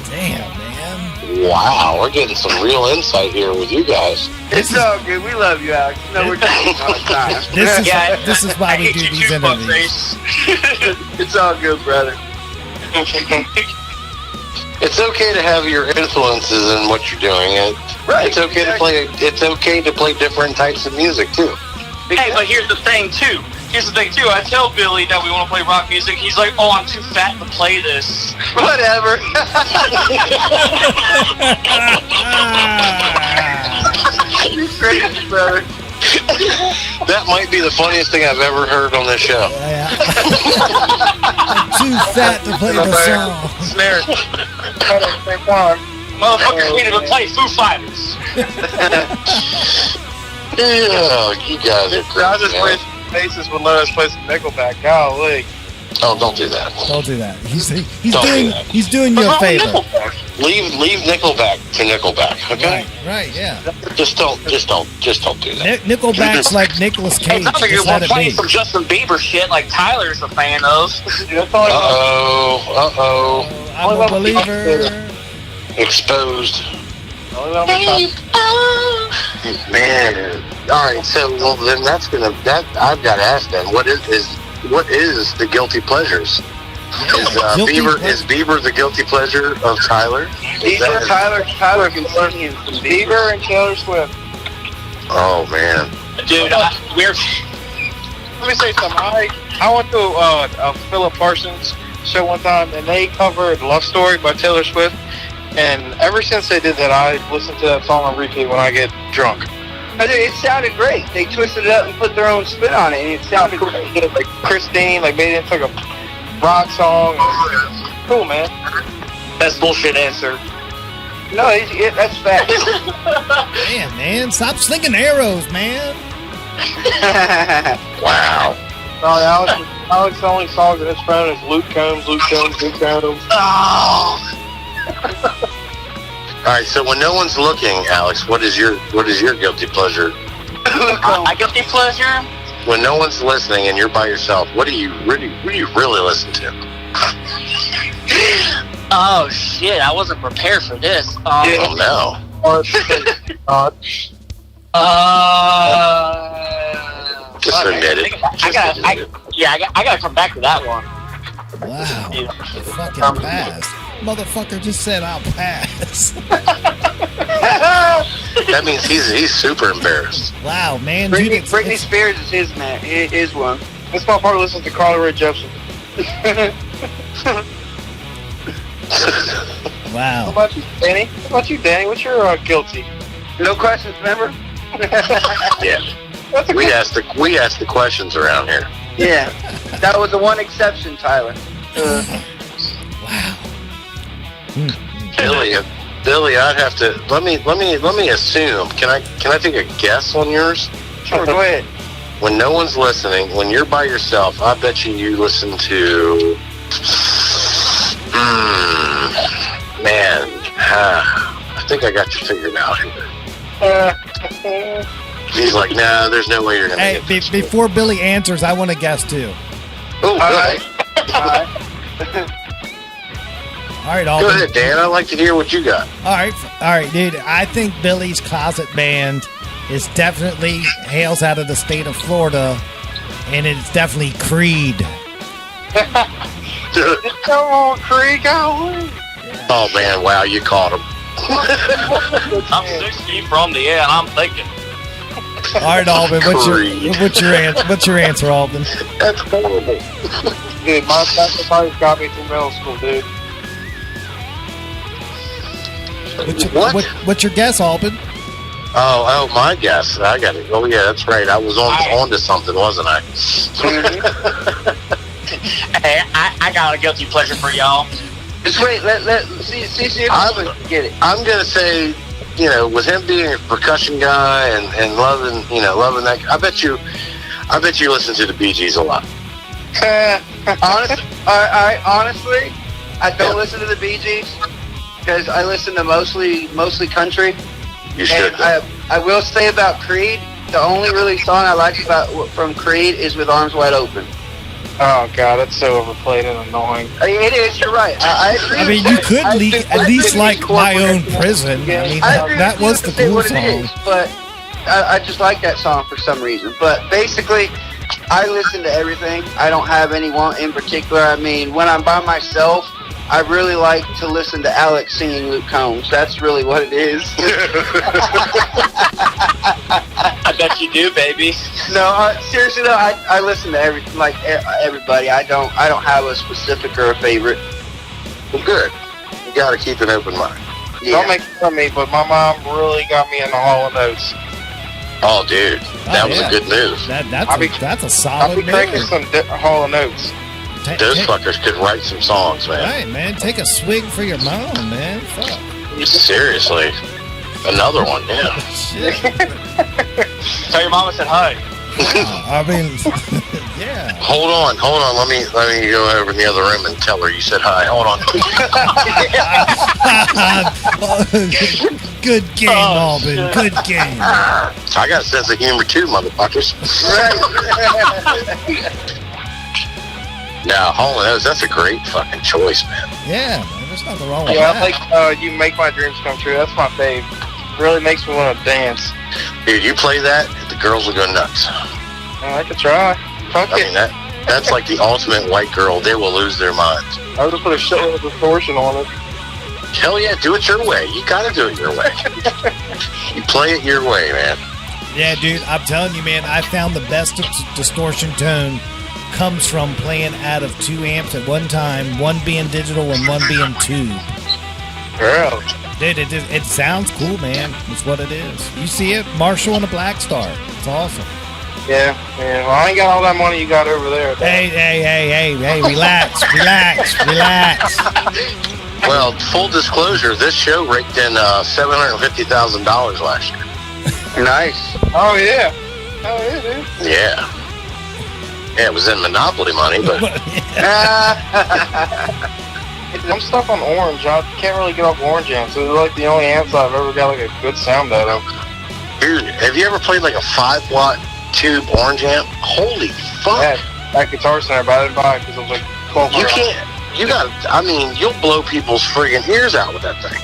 Damn, man. Wow, we're getting some real insight here with you guys. It's all good. We love you, Alex. You know we're doing it all the time. This is why we do these interviews. It's all good, brother. It's okay to have your influences in what you're doing. Right. It's okay to play. It's okay to play different types of music too. Hey, but here's the thing too. I tell Billy that we want to play rock music. He's like, "Oh, I'm too fat to play this." Whatever. You're crazy, brother. That might be the funniest thing I've ever heard on this show. Yeah. I'm too fat to play the song. Snare. Motherfucker needed to play Foo Fighters. Yeah, you guys are I just crazy. wish Faces would let us play some Nickelback. Golly. Oh, don't do that. Don't do that. He's Don't doing you a favor. Leave Nickelback to Nickelback, okay? Right, yeah. Just don't do that. Nickelback's like Nicolas Cage. I'm Just let it playing be. some Justin Bieber shit like Tyler's a fan of. Uh-oh. I'm a believer. Exposed. Man. All right, so then I've got to ask then, what is the guilty pleasures? Is Bieber the guilty pleasure of Tyler? Tyler can sing him some Bieber and Taylor Swift. Oh man. Dude, we're... Let me say something. I went to a Philip Parsons show one time, and they covered Love Story by Taylor Swift. And ever since they did that, I listen to that song on repeat when I get drunk. It sounded great. They twisted it up and put their own spin on it, and it sounded great. Like Christine, like made it into like a rock song. Cool, man. That's bullshit answer. No, that's fact. Damn, man. Stop slinging arrows, man. Wow. Alex's only song in his phone is Luke Combs, Luke Combs, Luke Combs. Oh. All right, so when no one's looking, Alex, what is your guilty pleasure? My guilty pleasure? When no one's listening and you're by yourself, what do you really listen to? Oh shit! I wasn't prepared for this. Oh no. Just admit it. I gotta come back to that one. Wow. Fucking pass. Motherfucker just said I'll pass. That means he's super embarrassed. Wow, man. Britney Spears is his man. His one. This my part listens to Carly Rae Jepsen. Wow. How about you, Danny? What's your guilty? No questions, remember? Yeah. We ask the questions around here. Yeah. That was the one exception, Tyler. Wow. Billy, I'd have to let me assume. Can I take a guess on yours? Sure, go ahead. When no one's listening, when you're by yourself, I bet you listen to. I think I got you figured out here. He's like, nah, there's no way you're gonna. Hey, get this. before Billy answers, I want to guess too. Oh, All right. All right, Go Alvin. ahead, Dan. I'd like to hear what you got. All right, dude. I think Billy's closet band is definitely hails out of the state of Florida, and it's definitely Creed. Come on, Creed, go. Oh man, wow, you caught him. I'm 6 feet from the air, and I'm thinking. All right, Alvin. What's your answer, Alvin? That's horrible. Dude, my sacrifice got me through middle school, dude. What's your guess, Alvin? Oh, my guess. I got it. Oh yeah, that's right. I was on to something, wasn't I? Hey, I got a guilty pleasure for y'all. Just wait, let see if Alvin can get it. I'm gonna say, with him being a percussion guy and loving that, I bet you listen to the Bee Gees a lot. Honestly, I don't listen to the Bee Gees because I listen to mostly country. You should. And I will say about Creed, the only really song I like from Creed is With Arms Wide Open. Oh God, that's so overplayed and annoying. It is. You're right. I agree. I mean, you could at least like My Own Prison. I mean, that was the cool song. But I just like that song for some reason. But basically, I listen to everything. I don't have any one in particular. I mean, when I'm by myself, I really like to listen to Alex singing Luke Combs. That's really what it is. I bet you do, baby. No, seriously though, I listen to everybody. I don't have a specific or a favorite. Well, good. You got to keep an open mind. Yeah. Don't make fun of me, but my mom really got me in the Hall & Oates. Oh, dude, that was a good move. That's a solid I'll be cranking some Hall & Oates. Those fuckers could write some songs, man. Right, man. Take a swig for your mom, man. Fuck. Seriously. Another one, yeah. Shit. Tell your mama I said hi. I mean, yeah. Hold on. Let me go over in the other room and tell her you said hi. Hold on. Good game, Alvin. Good game. I got a sense of humor too, motherfuckers. Now, Hall & Oates, that's a great fucking choice, man. Yeah, man, there's nothing wrong with Yeah, that. I like You Make My Dreams Come True. That's my fave. Really makes me want to dance. Dude, you play that, the girls will go nuts. I could try. Fuck I it. mean, that's like the ultimate white girl. They will lose their minds. I would put a shitload of distortion on it. Hell yeah, do it your way. You gotta do it your way. You play it your way, man. Yeah, dude, I'm telling you, man, I found the best distortion tone comes from playing out of 2 amps at one time, one being digital and one being tube. Girl. Dude, it sounds cool, man. It's what it is. You see it? Marshall and a Black Star. It's awesome. Yeah. Well, I ain't got all that money you got over there. Hey, relax. Well, full disclosure, this show raked in $750,000 last year. Nice. Oh, yeah. Dude. Yeah. Yeah, it was in Monopoly money, but I'm stuck on orange. I can't really get off orange amps. It's like the only amps I've ever got like a good sound out of. dude, have you ever played like a 5-watt tube orange amp? Holy fuck! Yeah, at Guitar Center, but I didn't buy it because it was like $1,200. You can't. You got. I mean, you'll blow people's friggin' ears out with that thing.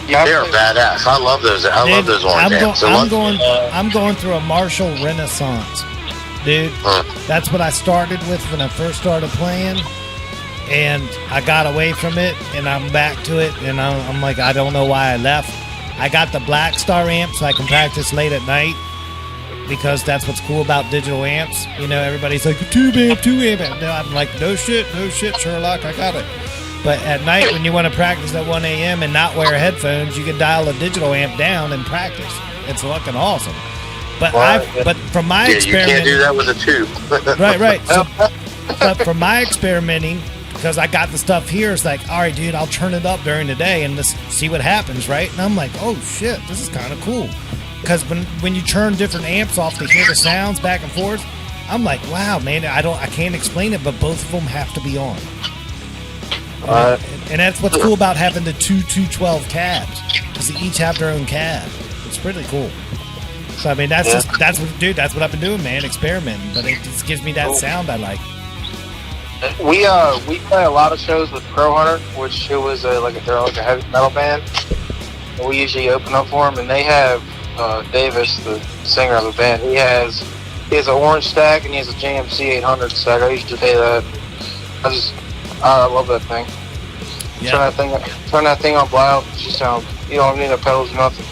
Yeah, They're badass. I love those. I love those orange amps. I'm going through a Marshall Renaissance, dude. That's what I started with when I first started playing, and I got away from it, and I'm back to it, and I'm like, I don't know why I left. I got the Black Star amp so I can practice late at night, because that's what's cool about digital amps. You know, everybody's like, 2 amp. No, I'm like, no shit, Sherlock, I got it. But at night, when you want to practice at 1 a.m. and not wear headphones, you can dial a digital amp down and practice. It's fucking awesome. But but from my experiment, you can't do that with a tube. right. So, but from my experimenting, because I got the stuff here, it's like, all right, dude, I'll turn it up during the day and just see what happens, right? And I'm like, oh shit, this is kind of cool. Because when you turn different amps off to hear the sounds back and forth, I'm like, wow, man, I can't explain it, but both of them have to be on. And that's what's cool about having the two 212 cabs, because they each have their own cab. It's pretty cool. So I mean, that's what I've been doing, man, experimenting. But it just gives me that sound I like. We play a lot of shows with Pro Hunter, which it was they're like a heavy metal band. And we usually open up for them, and they have Davis, the singer of the band. He has an orange stack and he has a JMC 800 stack. I used to play that. I love that thing. Yeah. Turn that thing on loud. You don't need no pedals or nothing.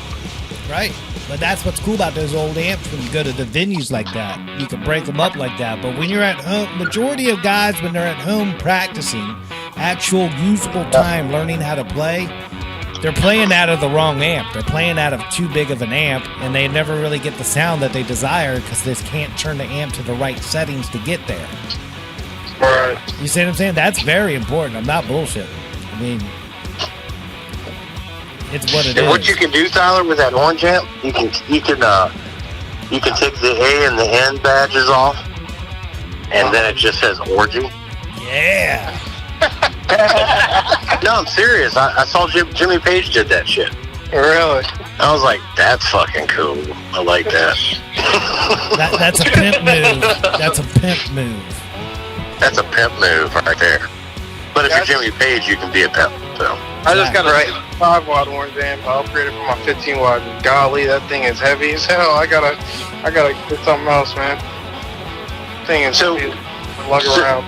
Right. But that's what's cool about those old amps when you go to the venues like that. You can break them up like that. But when you're at home, majority of guys, when they're at home practicing actual usable time learning how to play, they're playing out of the wrong amp. They're playing out of too big of an amp, and they never really get the sound that they desire because they can't turn the amp to the right settings to get there. Right. You see what I'm saying? That's very important. I'm not bullshitting. I mean, it's what it is. And what you can do, Tyler, with that orange amp, you can take the A and the N badges off, and then it just says orgy. Yeah. No, I'm serious. I saw Jimmy Page did that shit. Really? I was like, that's fucking cool. I like that. That's a pimp move. That's a pimp move. That's a pimp move right there. But if you're Jimmy Page, you can be a pimp. So I just got a 5-watt orange amp. I upgraded from my 15-watt. And golly, that thing is heavy as hell. I gotta get something else, man. Thing is heavy. Lug around.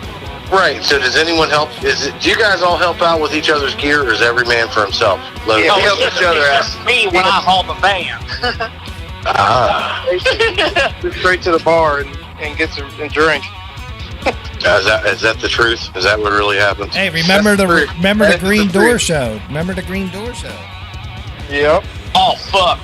Right. So does anyone help? Do you guys all help out with each other's gear, or is every man for himself? Yeah, we help each other out. Me when I haul the van. Just straight to the bar and get some and drink. Is that the truth? Is that what really happens? Hey, remember the Green Door show? Remember the Green Door show? Yep. Oh fuck.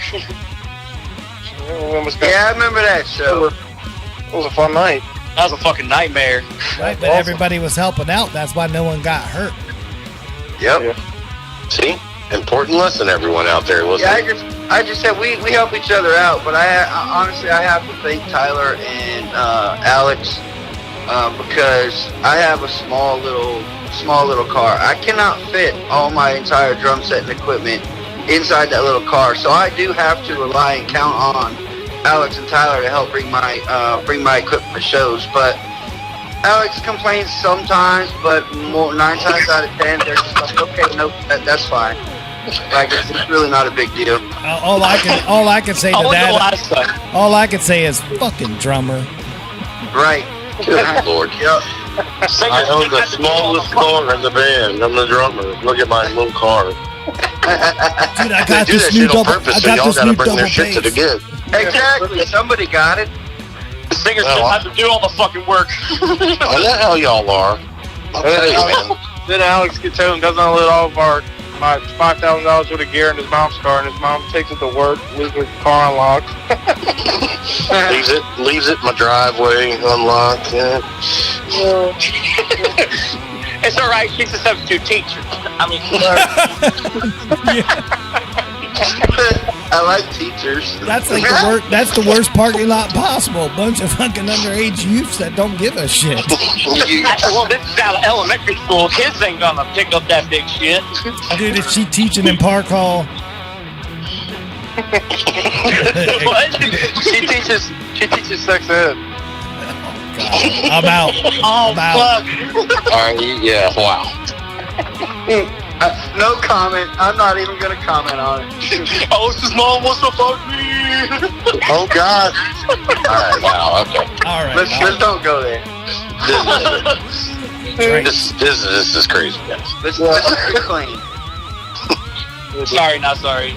Yeah, I remember that show. It was a fun night. That was a fucking nightmare. Right, but everybody was helping out. That's why no one got hurt. Yep. Yeah. See? Important lesson, everyone out there listening. Yeah, I just said we help each other out, but I honestly have to thank Tyler and Alex because I have a small little car. I cannot fit all my entire drum set and equipment inside that little car, so I do have to rely and count on Alex and Tyler to help bring my equipment to shows. But Alex complains sometimes, but 9 times out of 10, they're just like, okay, no, that's fine. Like it's really not a big deal. All I can say to that, all I can say is fucking drummer. Right. Good Lord. Yep. I own the smallest car in the band. I'm the drummer. Look at my little car. Dude, I got this new double. I got this new double bass. Shit to the gig. Exactly. Somebody got it. The singers shouldn't have to do all the fucking work. What the hell y'all are? I'll tell you, man. Then Alex gets home and doesn't let all of my $5,000 worth of gear in his mom's car, and his mom takes it to work, leaves the car unlocked. leaves it in my driveway unlocked. Yeah. It's all right. She's a substitute teacher. I mean, I like teachers. That's like the worst. That's the worst parking lot possible. A bunch of fucking underage youths that don't give a shit. Well, this is out of elementary school. Kids ain't gonna pick up that big shit. Dude, is she teaching in Park Hall? What? She teaches sex ed. I'm out. Oh, fuck. All right, yeah, wow. No comment. I'm not even going to comment on it. Oh, his mom wants to fuck me. Oh, God. All right, wow, okay. All right. Let's don't go there. This is crazy, guys. Let's be clean. Sorry, not sorry.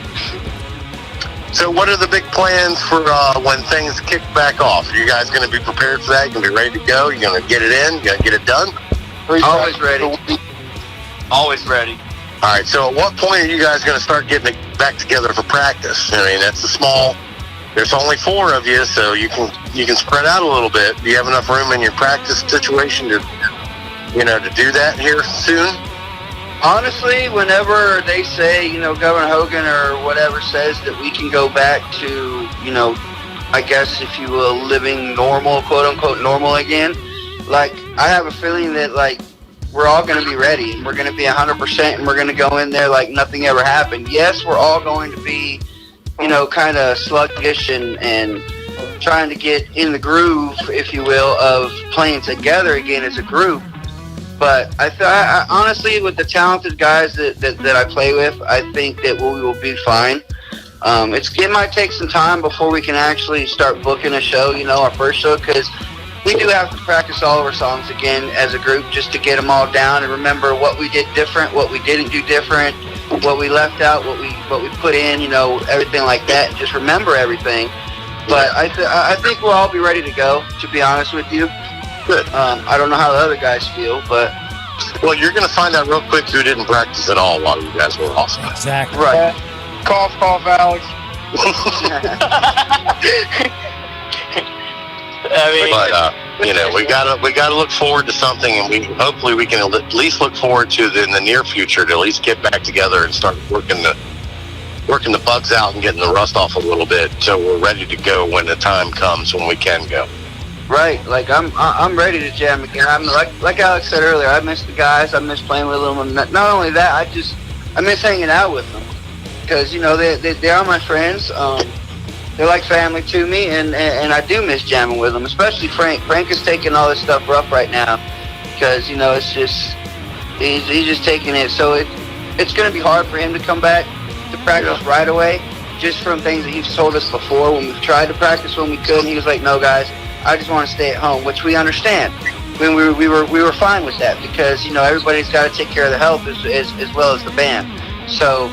So what are the big plans for when things kick back off? Are you guys going to be prepared for that? You going to be ready to go? You going to get it in? You going to get it done? Always ready. Always ready. All right, so at what point are you guys going to start getting back together for practice? I mean, that's a small. There's only 4 of you, so you can spread out a little bit. Do you have enough room in your practice situation to do that here soon? Honestly, whenever they say, Governor Hogan or whatever says that we can go back to, I guess if you will, living normal, quote unquote normal again, like I have a feeling that like we're all going to be ready. We're going to be 100% and we're going to go in there like nothing ever happened. Yes, we're all going to be, kind of sluggish and trying to get in the groove, if you will, of playing together again as a group. But I honestly, with the talented guys that I play with, I think that we will be fine. It might take some time before we can actually start booking a show, our first show, because we do have to practice all of our songs again as a group just to get them all down and remember what we did different, what we didn't do different, what we left out, what we put in, everything like that. Just remember everything. But I think we'll all be ready to go, to be honest with you. Good. I don't know how the other guys feel, but... Well, you're going to find out real quick who didn't practice at all while you guys were off. Exactly. Right. Cough, cough, Alex. We gotta look forward to something, and hopefully we can at least look forward to in the near future to at least get back together and start working the bugs out and getting the rust off a little bit, so we're ready to go when the time comes when we can go. Right, like I'm ready to jam again. I'm like Alex said earlier. I miss the guys. I miss playing with them. Not only that, I miss hanging out with them because they are my friends. They're like family to me, and I do miss jamming with them, especially Frank. Frank is taking all this stuff rough right now because it's just he's just taking it. So it's going to be hard for him to come back to practice right away, just from things that he's told us before when we've tried to practice when we could. And he was like, "No, guys, I just want to stay at home," which we understand. I mean, we were fine with that because everybody's got to take care of their health as well as the band. So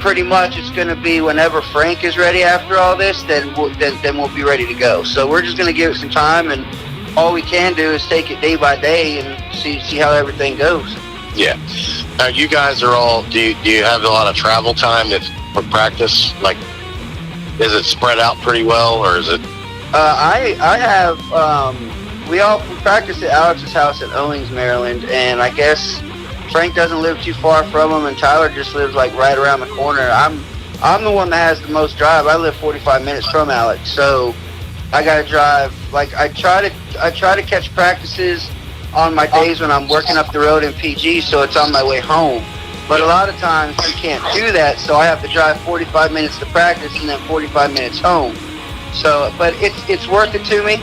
pretty much it's going to be whenever Frank is ready after all this, then we'll be ready to go. So we're just going to give it some time, and all we can do is take it day by day and see how everything goes. Yeah. Now you guys are all. Do you have a lot of travel time for practice? Like, is it spread out pretty well, or is it? I have. We all practice at Alex's house in Owings, Maryland, and I guess Frank doesn't live too far from him, and Tyler just lives like right around the corner. I'm the one that has the most drive. I live 45 minutes from Alex, so I gotta drive. Like I try to catch practices on my days when I'm working up the road in PG, so it's on my way home. But a lot of times you can't do that, so I have to drive 45 minutes to practice and then 45 minutes home. So, but it's worth it to me.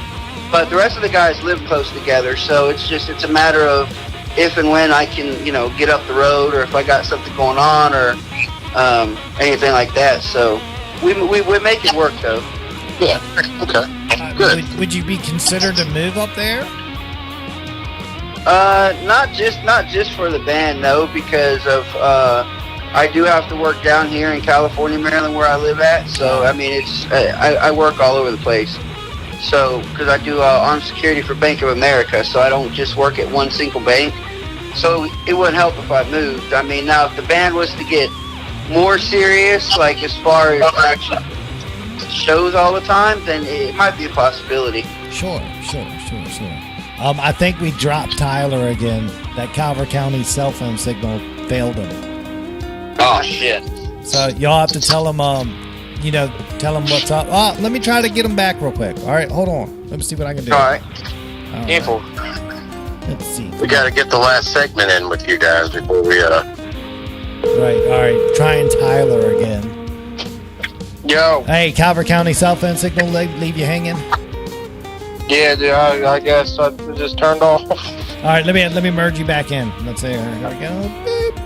But the rest of the guys live close together, so it's a matter of if and when I can, get up the road, or if I got something going on, or anything like that. So we make it work, though. Yeah. Okay. Good. Would you be considered to move up there? Not just for the band, no, because of I do have to work down here in California, Maryland, where I live at. So I mean, I work all over the place. So because I do armed security for Bank of America, so I don't just work at one single bank. So it wouldn't help if I moved. I mean, now if the band was to get more serious, like as far as actually shows all the time, then it might be a possibility. Sure. I think we dropped Tyler again. That Calvert County cell phone signal failed him. Oh, shit. So y'all have to tell him, tell him what's up. Oh, let me try to get him back real quick. All right, hold on. Let me see what I can do. All right. Careful. Let's see. We got to get the last segment in with you guys before we Right, all right. Trying Tyler again. Yo. Hey, Calvert County cell phone signal leave you hanging? Yeah, dude, I guess I just turned off. All right, let me merge you back in. Let's see. Here we go. Beep.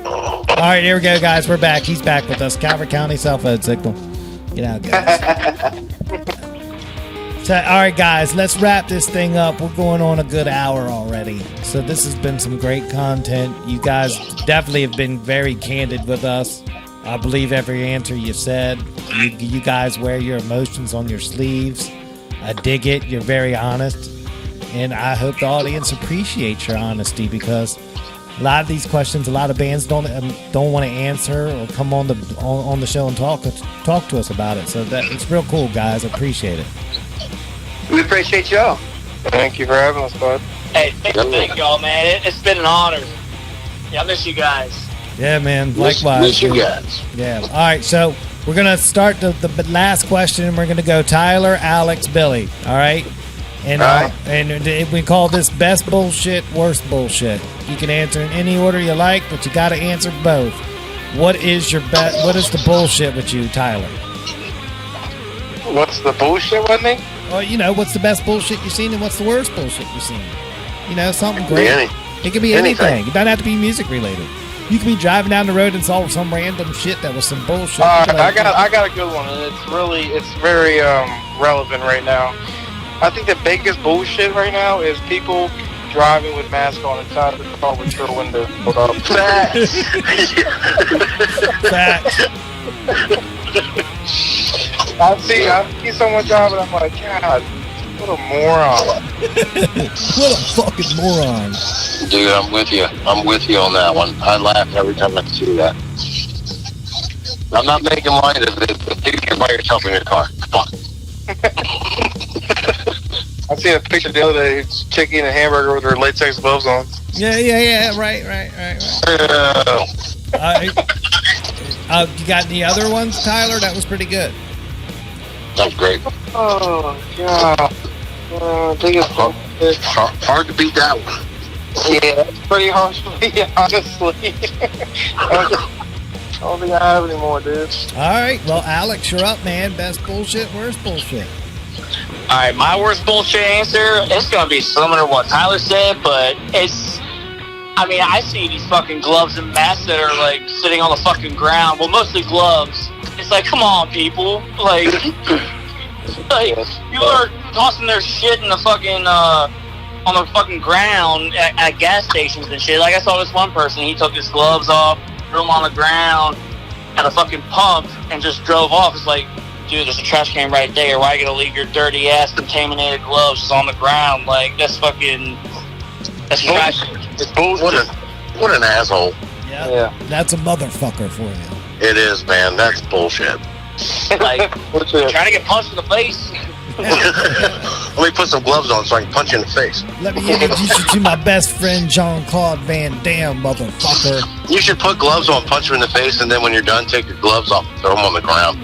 All right, here we go, guys. We're back. He's back with us. Calvert County cell phone signal. Get out, guys. So, all right, guys, let's wrap this thing up. We're going on a good hour already. So this has been some great content. You guys definitely have been very candid with us. I believe every answer you said. You guys wear your emotions on your sleeves. I dig it. You're very honest. And I hope the audience appreciates your honesty because a lot of these questions, a lot of bands don't want to answer or come on the show and talk to us about it. So it's real cool, guys. I appreciate it. We appreciate y'all. Thank you for having us, bud. Hey, thank y'all, man. It's been an honor. Yeah, I miss you guys. Yeah, man. Likewise. Miss you guys. Yeah. All right. So we're gonna start the last question, and we're gonna go Tyler, Alex, Billy. All right. And and we call this best bullshit, worst bullshit. You can answer in any order you like, but you got to answer both. What is your best? What is the bullshit with you, Tyler? What's the bullshit with me? Well, you know, what's the best bullshit you've seen, and what's the worst bullshit you've seen? You know, something great. It could be anything. It doesn't have to be music related. You could be driving down the road and saw some random shit that was some bullshit. I got a good one, and it's very relevant right now. I think the biggest bullshit right now is people driving with masks on inside of the car with your window pulled up. Facts. Facts. I see someone driving, I'm like, God, what a moron. What a fucking moron. Dude, I'm with you. I'm with you on that one. I laugh every time I see that. I'm not making light of it, but dude, you're by yourself in your car. Come on. I seen a picture the other day, it's chick eating a hamburger with her latex gloves on. Yeah. Right. You got any other ones, Tyler? That was pretty good. That was great. Oh, God. Hard to beat that one. Yeah, it's pretty hard to beat, honestly. I don't think I have any more, dude. All right. Well, Alex, you're up, man. Best bullshit, worst bullshit. All right, my worst bullshit answer, it's going to be similar to what Tyler said, but I see these fucking gloves and masks that are, like, sitting on the fucking ground. Well, mostly gloves. It's like, come on, people. Like people are tossing their shit in the fucking, on the fucking ground at gas stations and shit. Like, I saw this one person, he took his gloves off, threw them on the ground at a fucking pump, and just drove off. It's like, dude, there's a trash can right there. Why are you gonna leave your dirty ass contaminated gloves just on the ground? Like, that's trash. It's bullshit. What an asshole. Yeah. That's a motherfucker for you. It is, man. That's bullshit. Like, trying to get punched in the face. Let me put some gloves on so I can punch you in the face. Let me introduce you to my best friend, Jean-Claude Van Damme, motherfucker. You should put gloves on, punch you in the face, and then when you're done, take your gloves off and throw them on the ground.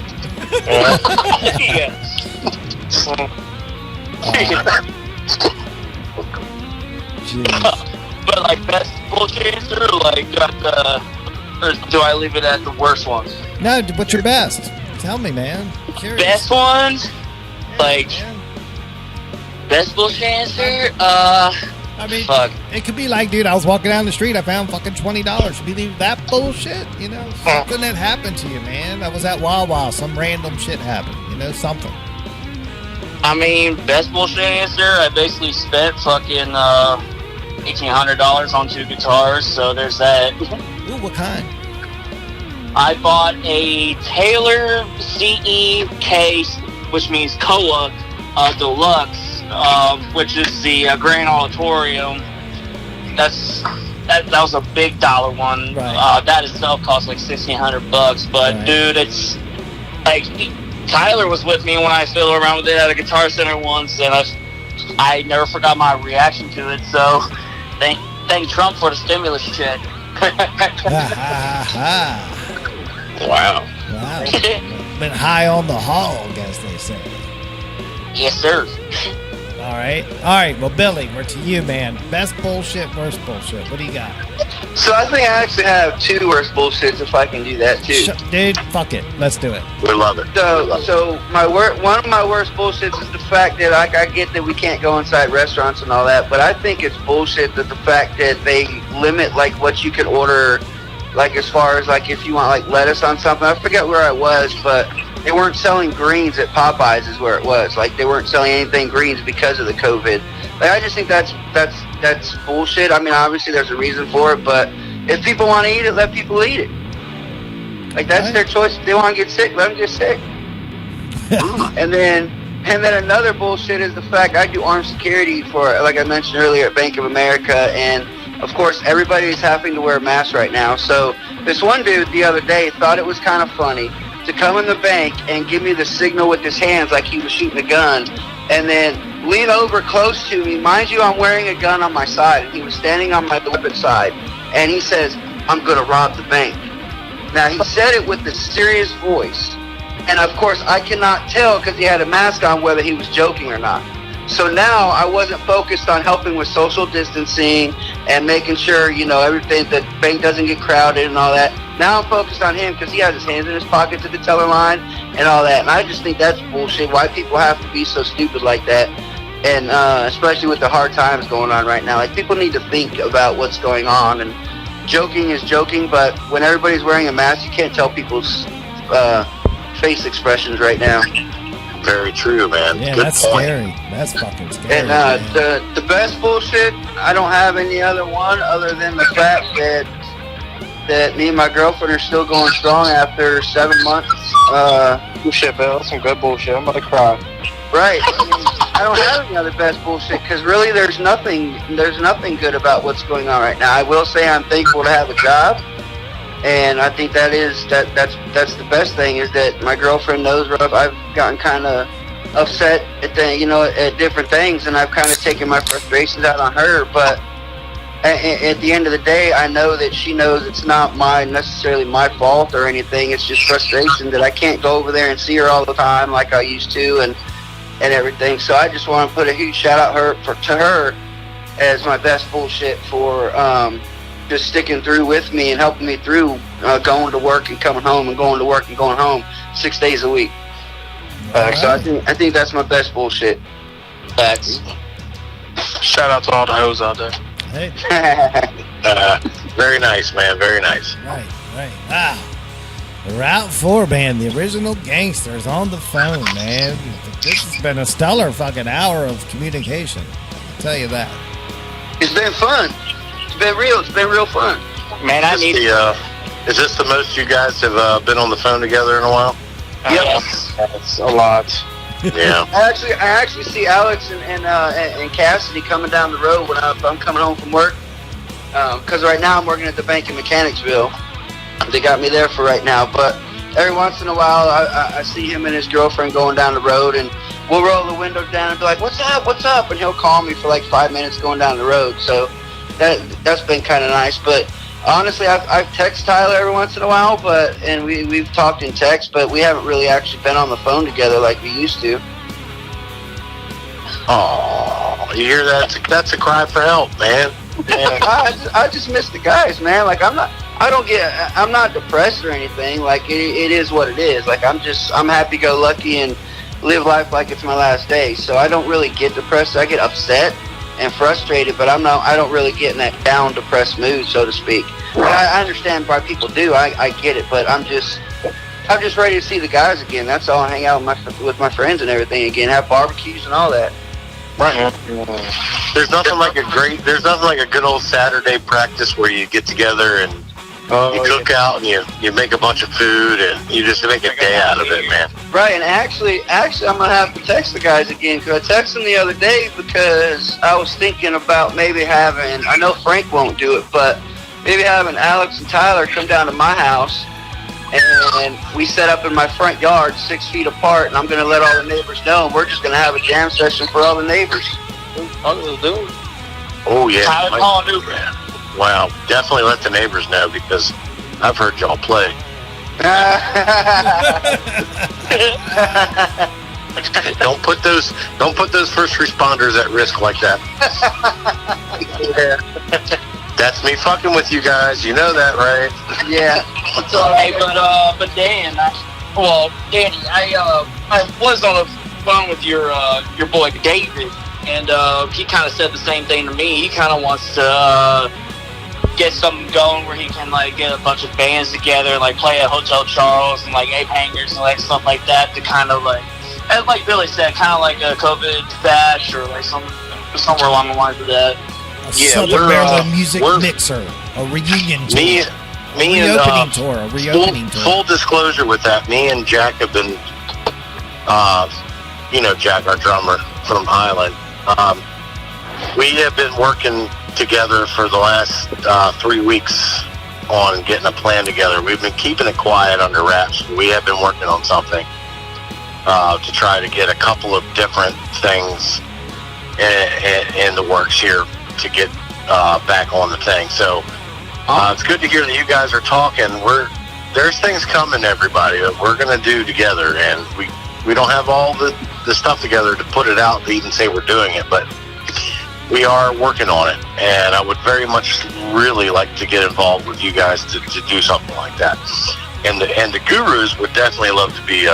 But like best bullshit answer, like or do I leave it at the worst ones? No, what's your best? Tell me, man. I'm curious. Best ones, best bullshit answer. Fuck. It could be like, dude, I was walking down the street, I found fucking $20. Believe that bullshit? You know, something that happened to you, man. I was at Wawa, some random shit happened. You know, something. Best bullshit answer. I basically spent fucking $1,800 on 2 guitars, so there's that. Ooh, what kind? I bought a Taylor CE case, which means Koa Deluxe, which is the Grand Auditorium. That was a big dollar one. Right. That itself cost like $1,600, but right. Dude, it's like Tyler was with me when I fiddled around with it at a Guitar Center once, and I never forgot my reaction to it. So thank Trump for the stimulus check. Wow. Been high on the hog, as they say. Yes, sir. All right. Well, Billy, we're to you, man. Best bullshit, worst bullshit. What do you got? So I think I actually have 2 worst bullshits if I can do that too. Dude, fuck it. Let's do it. We love it. So one of my worst bullshits is the fact that I get that we can't go inside restaurants and all that, but I think it's bullshit that the fact that they limit like what you can order, like as far as like if you want like lettuce on something. I forget where I was, but they weren't selling greens at Popeyes is where it was. Like they weren't selling anything greens because of the COVID. Like I just think that's bullshit. Obviously there's a reason for it, but if people want to eat it, let people eat it. Like that's their choice. If they want to get sick, let them get sick. And then another bullshit is the fact I do armed security for, like I mentioned earlier, at Bank of America, and of course, everybody is having to wear a mask right now. So this one dude the other day thought it was kind of funny to come in the bank and give me the signal with his hands like he was shooting a gun, and then lean over close to me. Mind you, I'm wearing a gun on my side, and he was standing on my weapon side, and he says, "I'm going to rob the bank." Now, he said it with a serious voice, and of course, I cannot tell because he had a mask on whether he was joking or not. So now I wasn't focused on helping with social distancing and making sure, everything, the bank doesn't get crowded and all that. Now I'm focused on him because he has his hands in his pockets at the teller line and all that. And I just think that's bullshit. Why people have to be so stupid like that? And especially with the hard times going on right now. Like, people need to think about what's going on. And joking is joking, but when everybody's wearing a mask, you can't tell people's face expressions right now. Very true, man. Yeah, Good that's point. scary. That's fucking scary. And the best bullshit, I don't have any other one other than the fact that me and my girlfriend are still going strong after 7 months. Bullshit, Bill. That's some good bullshit. I'm about to cry. Right. I don't have any other best bullshit because really there's nothing good about what's going on right now. I will say I'm thankful to have a job. And I think that's the best thing is that my girlfriend knows I've gotten kind of upset at at different things, and I've kind of taken my frustrations out on her. But at the end of the day, I know that she knows it's not necessarily my fault or anything. It's just frustration that I can't go over there and see her all the time like I used to, and everything. So I just want to put a huge shout out to her as my best bullshit for just sticking through with me and helping me through going to work and coming home and going to work and going home 6 days a week. So I think that's my best bullshit. Facts. Shout out to all the hoes out there. Hey. Very nice, man. Very nice. Right. Wow. The Route 4 band, the original gangsters on the phone, man. This has been a stellar fucking hour of communication. I'll tell you that. It's been fun. It's been real fun. Man, I need is this the most you guys have been on the phone together in a while? Yep. That's a lot. Yeah. I actually see Alex and Cassidy coming down the road when I'm coming home from work. Because right now I'm working at the bank in Mechanicsville. They got me there for right now. But every once in a while I see him and his girlfriend going down the road, and we'll roll the windows down and be like, "What's up?" And he'll call me for like 5 minutes going down the road. So that's been kind of nice. But honestly, I've texted Tyler every once in a while, and we've talked in text, but we haven't really actually been on the phone together like we used to. Oh, you hear that? That's a cry for help, man. I just miss the guys, man. Like, I'm not depressed or anything. Like, it is what it is. Like, I'm happy-go-lucky and live life like it's my last day. So I don't really get depressed. I get upset and frustrated, but I don't really get in that down, depressed mood, so to speak. I understand why people do. I get it, but I'm just ready to see the guys again. That's all. Hang out with my friends and everything again. Have barbecues and all that. Right. There's nothing like a good old Saturday practice where you get together and you cook out and you make a bunch of food and you just make a day out of it, man. Right, and actually, I'm gonna have to text the guys again because I texted them the other day because I was thinking about maybe having. I know Frank won't do it, but maybe having Alex and Tyler come down to my house and we set up in my front yard 6 feet apart, and I'm gonna let all the neighbors know. And we're just gonna have a jam session for all the neighbors. Oh yeah. Tyler calling Uber. Wow, definitely let the neighbors know because I've heard y'all play. Don't put those first responders at risk like that. That's me fucking with you guys. You know that, right? Yeah. Hey, but Danny, I was on the phone with your boy David, and he kind of said the same thing to me. He kind of wants to get something going where he can like get a bunch of bands together and like play at Hotel Charles and like Ape Hangers and like stuff like that to kind of like Billy said, kind of like a COVID bash or like somewhere along the lines of that. A Southern Maryland music mixer, a reunion tour. A reopening tour. Full disclosure with that, me and Jack have been, Jack, our drummer from Highland. We have been working together for the last 3 weeks on getting a plan together. We've been keeping it quiet under wraps. We have been working on something to try to get a couple of different things in the works here to get back on the thing. So it's good to hear that you guys are talking. There's things coming, everybody, that we're going to do together, and we don't have all the stuff together to put it out to even say we're doing it, but we are working on it, and I would very much really like to get involved with you guys to do something like that. And the Gurus would definitely love to be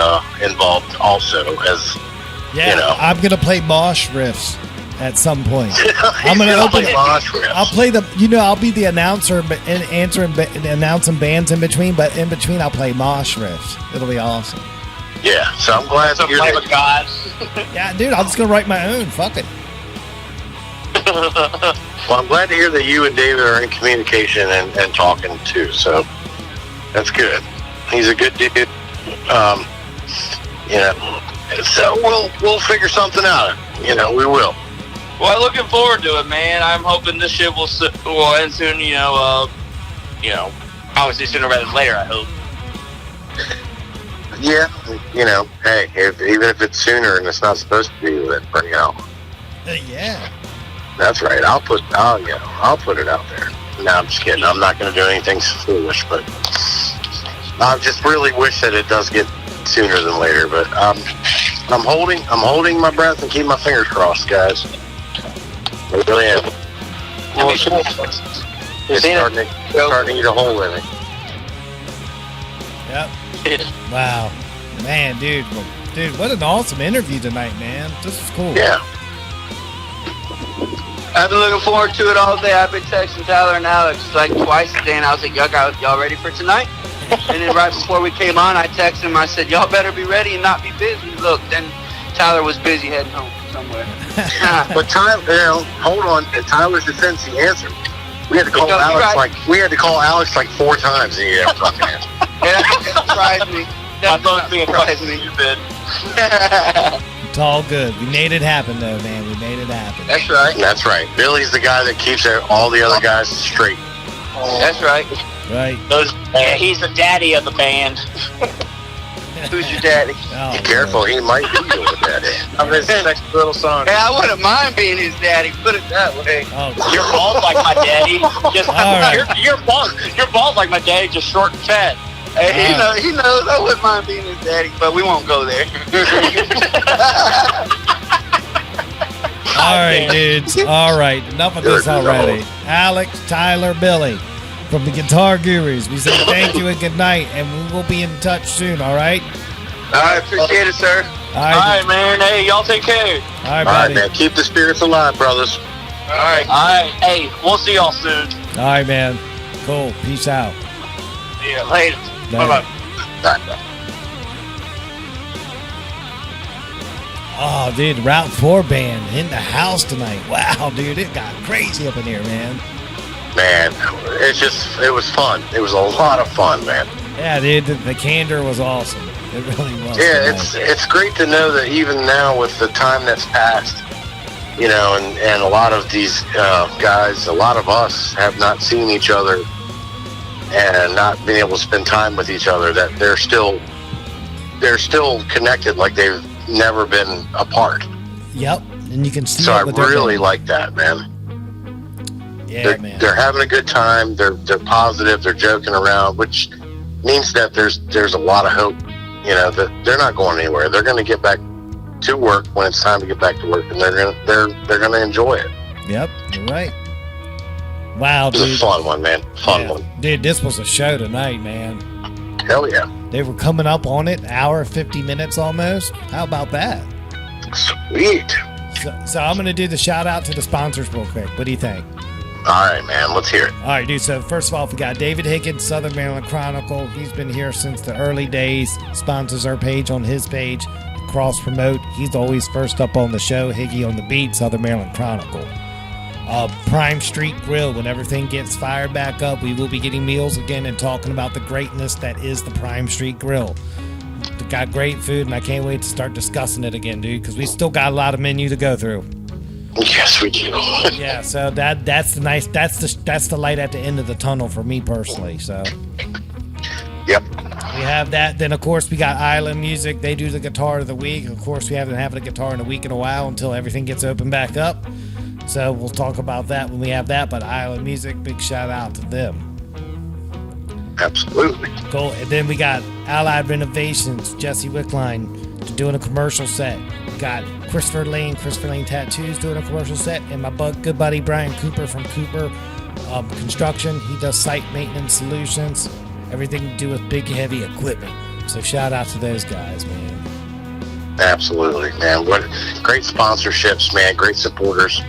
involved also, as you know. I'm gonna play mosh riffs at some point. I'm gonna open. I'll play the. I'll be the announcer and announcing bands in between. But in between, I'll play mosh riffs. It'll be awesome. Yeah, so I'm glad to hear that. God. Yeah, dude, I'm just gonna write my own. Fuck it. Well, I'm glad to hear that you and David are in communication and talking too. So that's good. He's a good dude. So we'll figure something out. We will. Well, looking forward to it, man. I'm hoping this shit will end soon. Obviously sooner rather than later, I hope. Yeah, hey, even if it's sooner and it's not supposed to be, then bring it out. Yeah. That's right. I'll put it out there. No, I'm just kidding. I'm not going to do anything foolish, but I just really wish that it does get sooner than later. But I'm holding my breath and keeping my fingers crossed, guys. I really am. Well, it's starting to eat a hole in it. Yep. Wow. Man, dude, what an awesome interview tonight, man. This is cool. Yeah. I've been looking forward to it all day. I've been texting Tyler and Alex like twice a day, and I was like, y'all ready for tonight? And then right before we came on, I texted him. I said, y'all better be ready and not be busy. Look, then Tyler was busy heading home somewhere. But hold on. In Tyler's defense, he answered. We had to call Alex like 4 times, and he didn't fucking answer. Yeah, it surprised me. My phone's being fucking stupid. It's all good. We made it happen, though, man. We made it happen. That's right. That's right. Billy's the guy that keeps all the other guys straight. That's right. Right. He's the daddy of the band. Who's your daddy? Oh, Be careful, he might be your daddy. I'm his next little son. Hey, I wouldn't mind being his daddy. Put it that way. Oh, You're bald like my daddy. Just All right. You're bald like my daddy, just short and fat. Hey, he knows I wouldn't mind being his daddy, but we won't go there. all right, dudes. All right. Enough of this already. Alex, Tyler, Billy from the Guitar Gurus. We say thank you and good night, and we will be in touch soon, all right? All right, appreciate it, sir. All All right, man. Hey, y'all take care. All right, All right, buddy. man. Keep the spirits alive, brothers. All right. All right. Hey, we'll see y'all soon. All right, man. Cool. Peace out. See ya later. Bye. Bye-bye. Bye. Oh, dude, Route 4 band in the house tonight. Wow, dude, it got crazy up in here, man. Man, it was fun. It was a lot of fun, man. Yeah, dude, the candor was awesome. It really was. Yeah, tonight. it's great to know that even now with the time that's passed, and a lot of these guys, a lot of us have not seen each other and not been able to spend time with each other, that they're still connected like they've never been apart. Yep, and you can see So it I with their really band. like that, man. Yeah, man. They're having a good time. They're positive. They're joking around, which means that there's a lot of hope. That they're not going anywhere. They're going to get back to work when it's time to get back to work, and they're gonna enjoy it. Yep, you're right. Wow, It was dude. a fun one, man. Fun one. Dude, this was a show tonight, man. Hell yeah. They were coming up on it, hour 50 minutes almost. How about that? Sweet. So I'm going to do the shout out to the sponsors real quick. What do you think? All right, man. Let's hear it. All right, dude. So first of all, we got David Higgins, Southern Maryland Chronicle. He's been here since the early days. Sponsors our page on his page. Cross promote. He's always first up on the show. Higgy on the beat, Southern Maryland Chronicle. Prime Street Grill. When everything gets fired back up, we will be getting meals again and talking about the greatness that is the Prime Street Grill. They got great food, and I can't wait to start discussing it again, dude, because we still got a lot of menu to go through. Yes, we do. Yeah, so that's the light at the end of the tunnel for me personally. So. Yep. We have that. Then, of course, we got Island Music. They do the guitar of the week. Of course, we haven't had a guitar in a week in a while until everything gets opened back up. So we'll talk about that when we have that. But Island Music, big shout out to them. Absolutely. Cool. And then we got Allied Renovations, Jesse Wickline doing a commercial set. We got Christopher Lane Tattoos doing a commercial set. And my good buddy Brian Cooper from Cooper Construction. He does site maintenance solutions. Everything to do with big, heavy equipment. So shout out to those guys, man. Absolutely, man. What great sponsorships, man. Great supporters.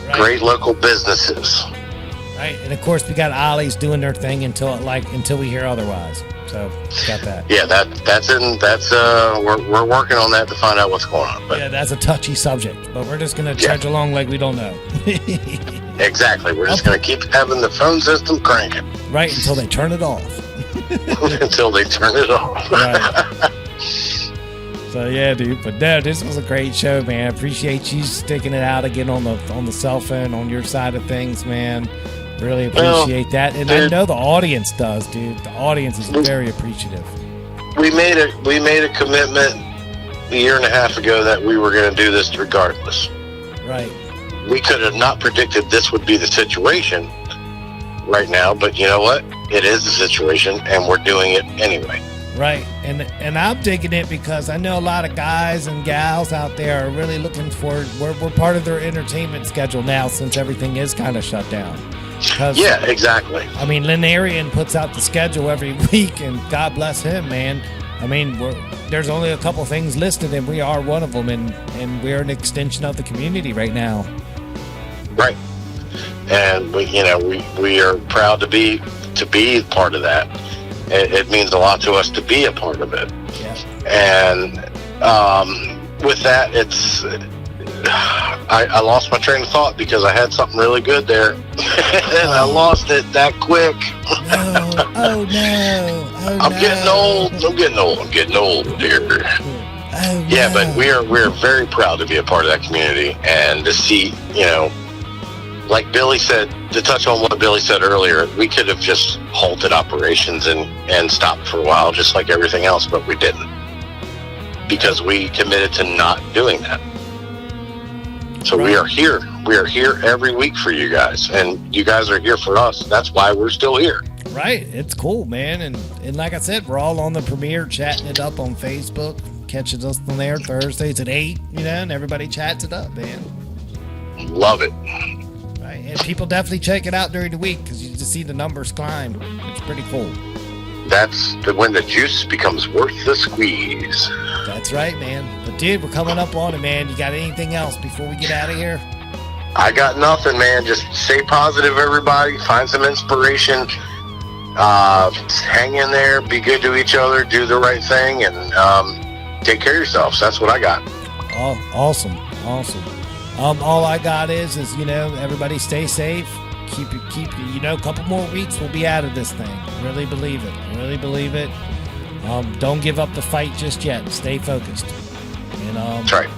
Right. Great local businesses. Right, and of course we got Ollie's doing their thing until we hear otherwise. So got that. Yeah, we're working on that to find out what's going on. But yeah, that's a touchy subject, but we're just gonna trudge along like we don't know. Exactly. We're just gonna keep having the phone system cranking. Right, until they turn it off. Until they turn it off. Right. So yeah, dude. But no, this was a great show, man. Appreciate you sticking it out again on the cell phone on your side of things, man. Really appreciate that, and dude, I know the audience does, dude. The audience is very appreciative. We made a commitment a year and a half ago that we were going to do this regardless. Right. We could have not predicted this would be the situation right now, but you know what? It is the situation, and we're doing it anyway. Right, and I'm digging it because I know a lot of guys and gals out there are really looking for. We're part of their entertainment schedule now since everything is kind of shut down. Yeah, exactly. I mean, Linarian puts out the schedule every week, and God bless him, man. I mean, there's only a couple things listed, and we are one of them, and we're an extension of the community right now. Right, and we are proud to be part of that. It means a lot to us to be a part of it. Yeah. And with that, it's. I lost my train of thought because I had something really good there, and I lost it that quick. Oh no! I'm getting old here. Oh, yeah, no. but we're very proud to be a part of that community and to see, like Billy said, to touch on what Billy said earlier, we could have just halted operations and stopped for a while, just like everything else, but we didn't because we committed to not doing that. So we are here. We are here every week for you guys, and you guys are here for us. That's why we're still here. Right. It's cool, man. And like I said, we're all on the premiere chatting it up on Facebook. Catches us on there Thursdays at 8, and everybody chats it up, man. Love it. Right. And people definitely check it out during the week because you just see the numbers climb. It's pretty cool. That's when the juice becomes worth the squeeze. That's right, man. But dude, we're coming up on it, man. You got anything else before we get out of here? I got nothing, man. Just stay positive, everybody. Find some inspiration. Hang in there. Be good to each other. Do the right thing, and take care of yourselves. That's what I got. Oh, awesome. All I got is everybody stay safe. Keep a couple more weeks, we'll be out of this thing. Really believe it. Don't give up the fight just yet. Stay focused. And that's right.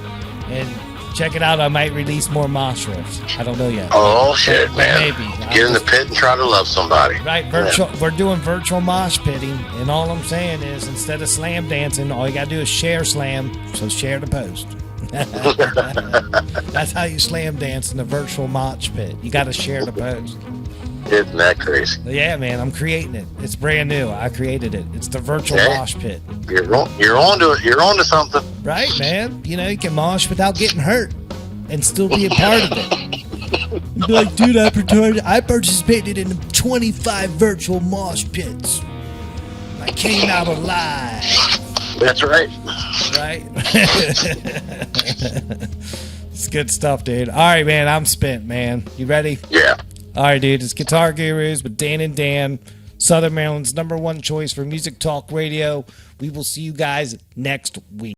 And check it out. I might release more mosh riffs. I don't know yet. Oh shit, man! Maybe get in the pit and try to love somebody. Right, virtual. Yeah. We're doing virtual mosh pitting, and all I'm saying is, instead of slam dancing, all you gotta do is share slam. So share the post. That's how you slam dance in the virtual mosh pit. You gotta share the post. Isn't that crazy? Yeah, man, I'm creating it. It's brand new. I created it. It's the virtual mosh pit. You're onto it. You're onto something. Right, man. You can mosh without getting hurt and still be a part of it. You'd be like, dude, I participated in 25 virtual mosh pits. I came out alive. That's right. Right? It's good stuff, dude. All right, man. I'm spent, man. You ready? Yeah. All right, dude. It's Guitar Gurus with Dan and Dan, Southern Maryland's #1 choice for music talk radio. We will see you guys next week.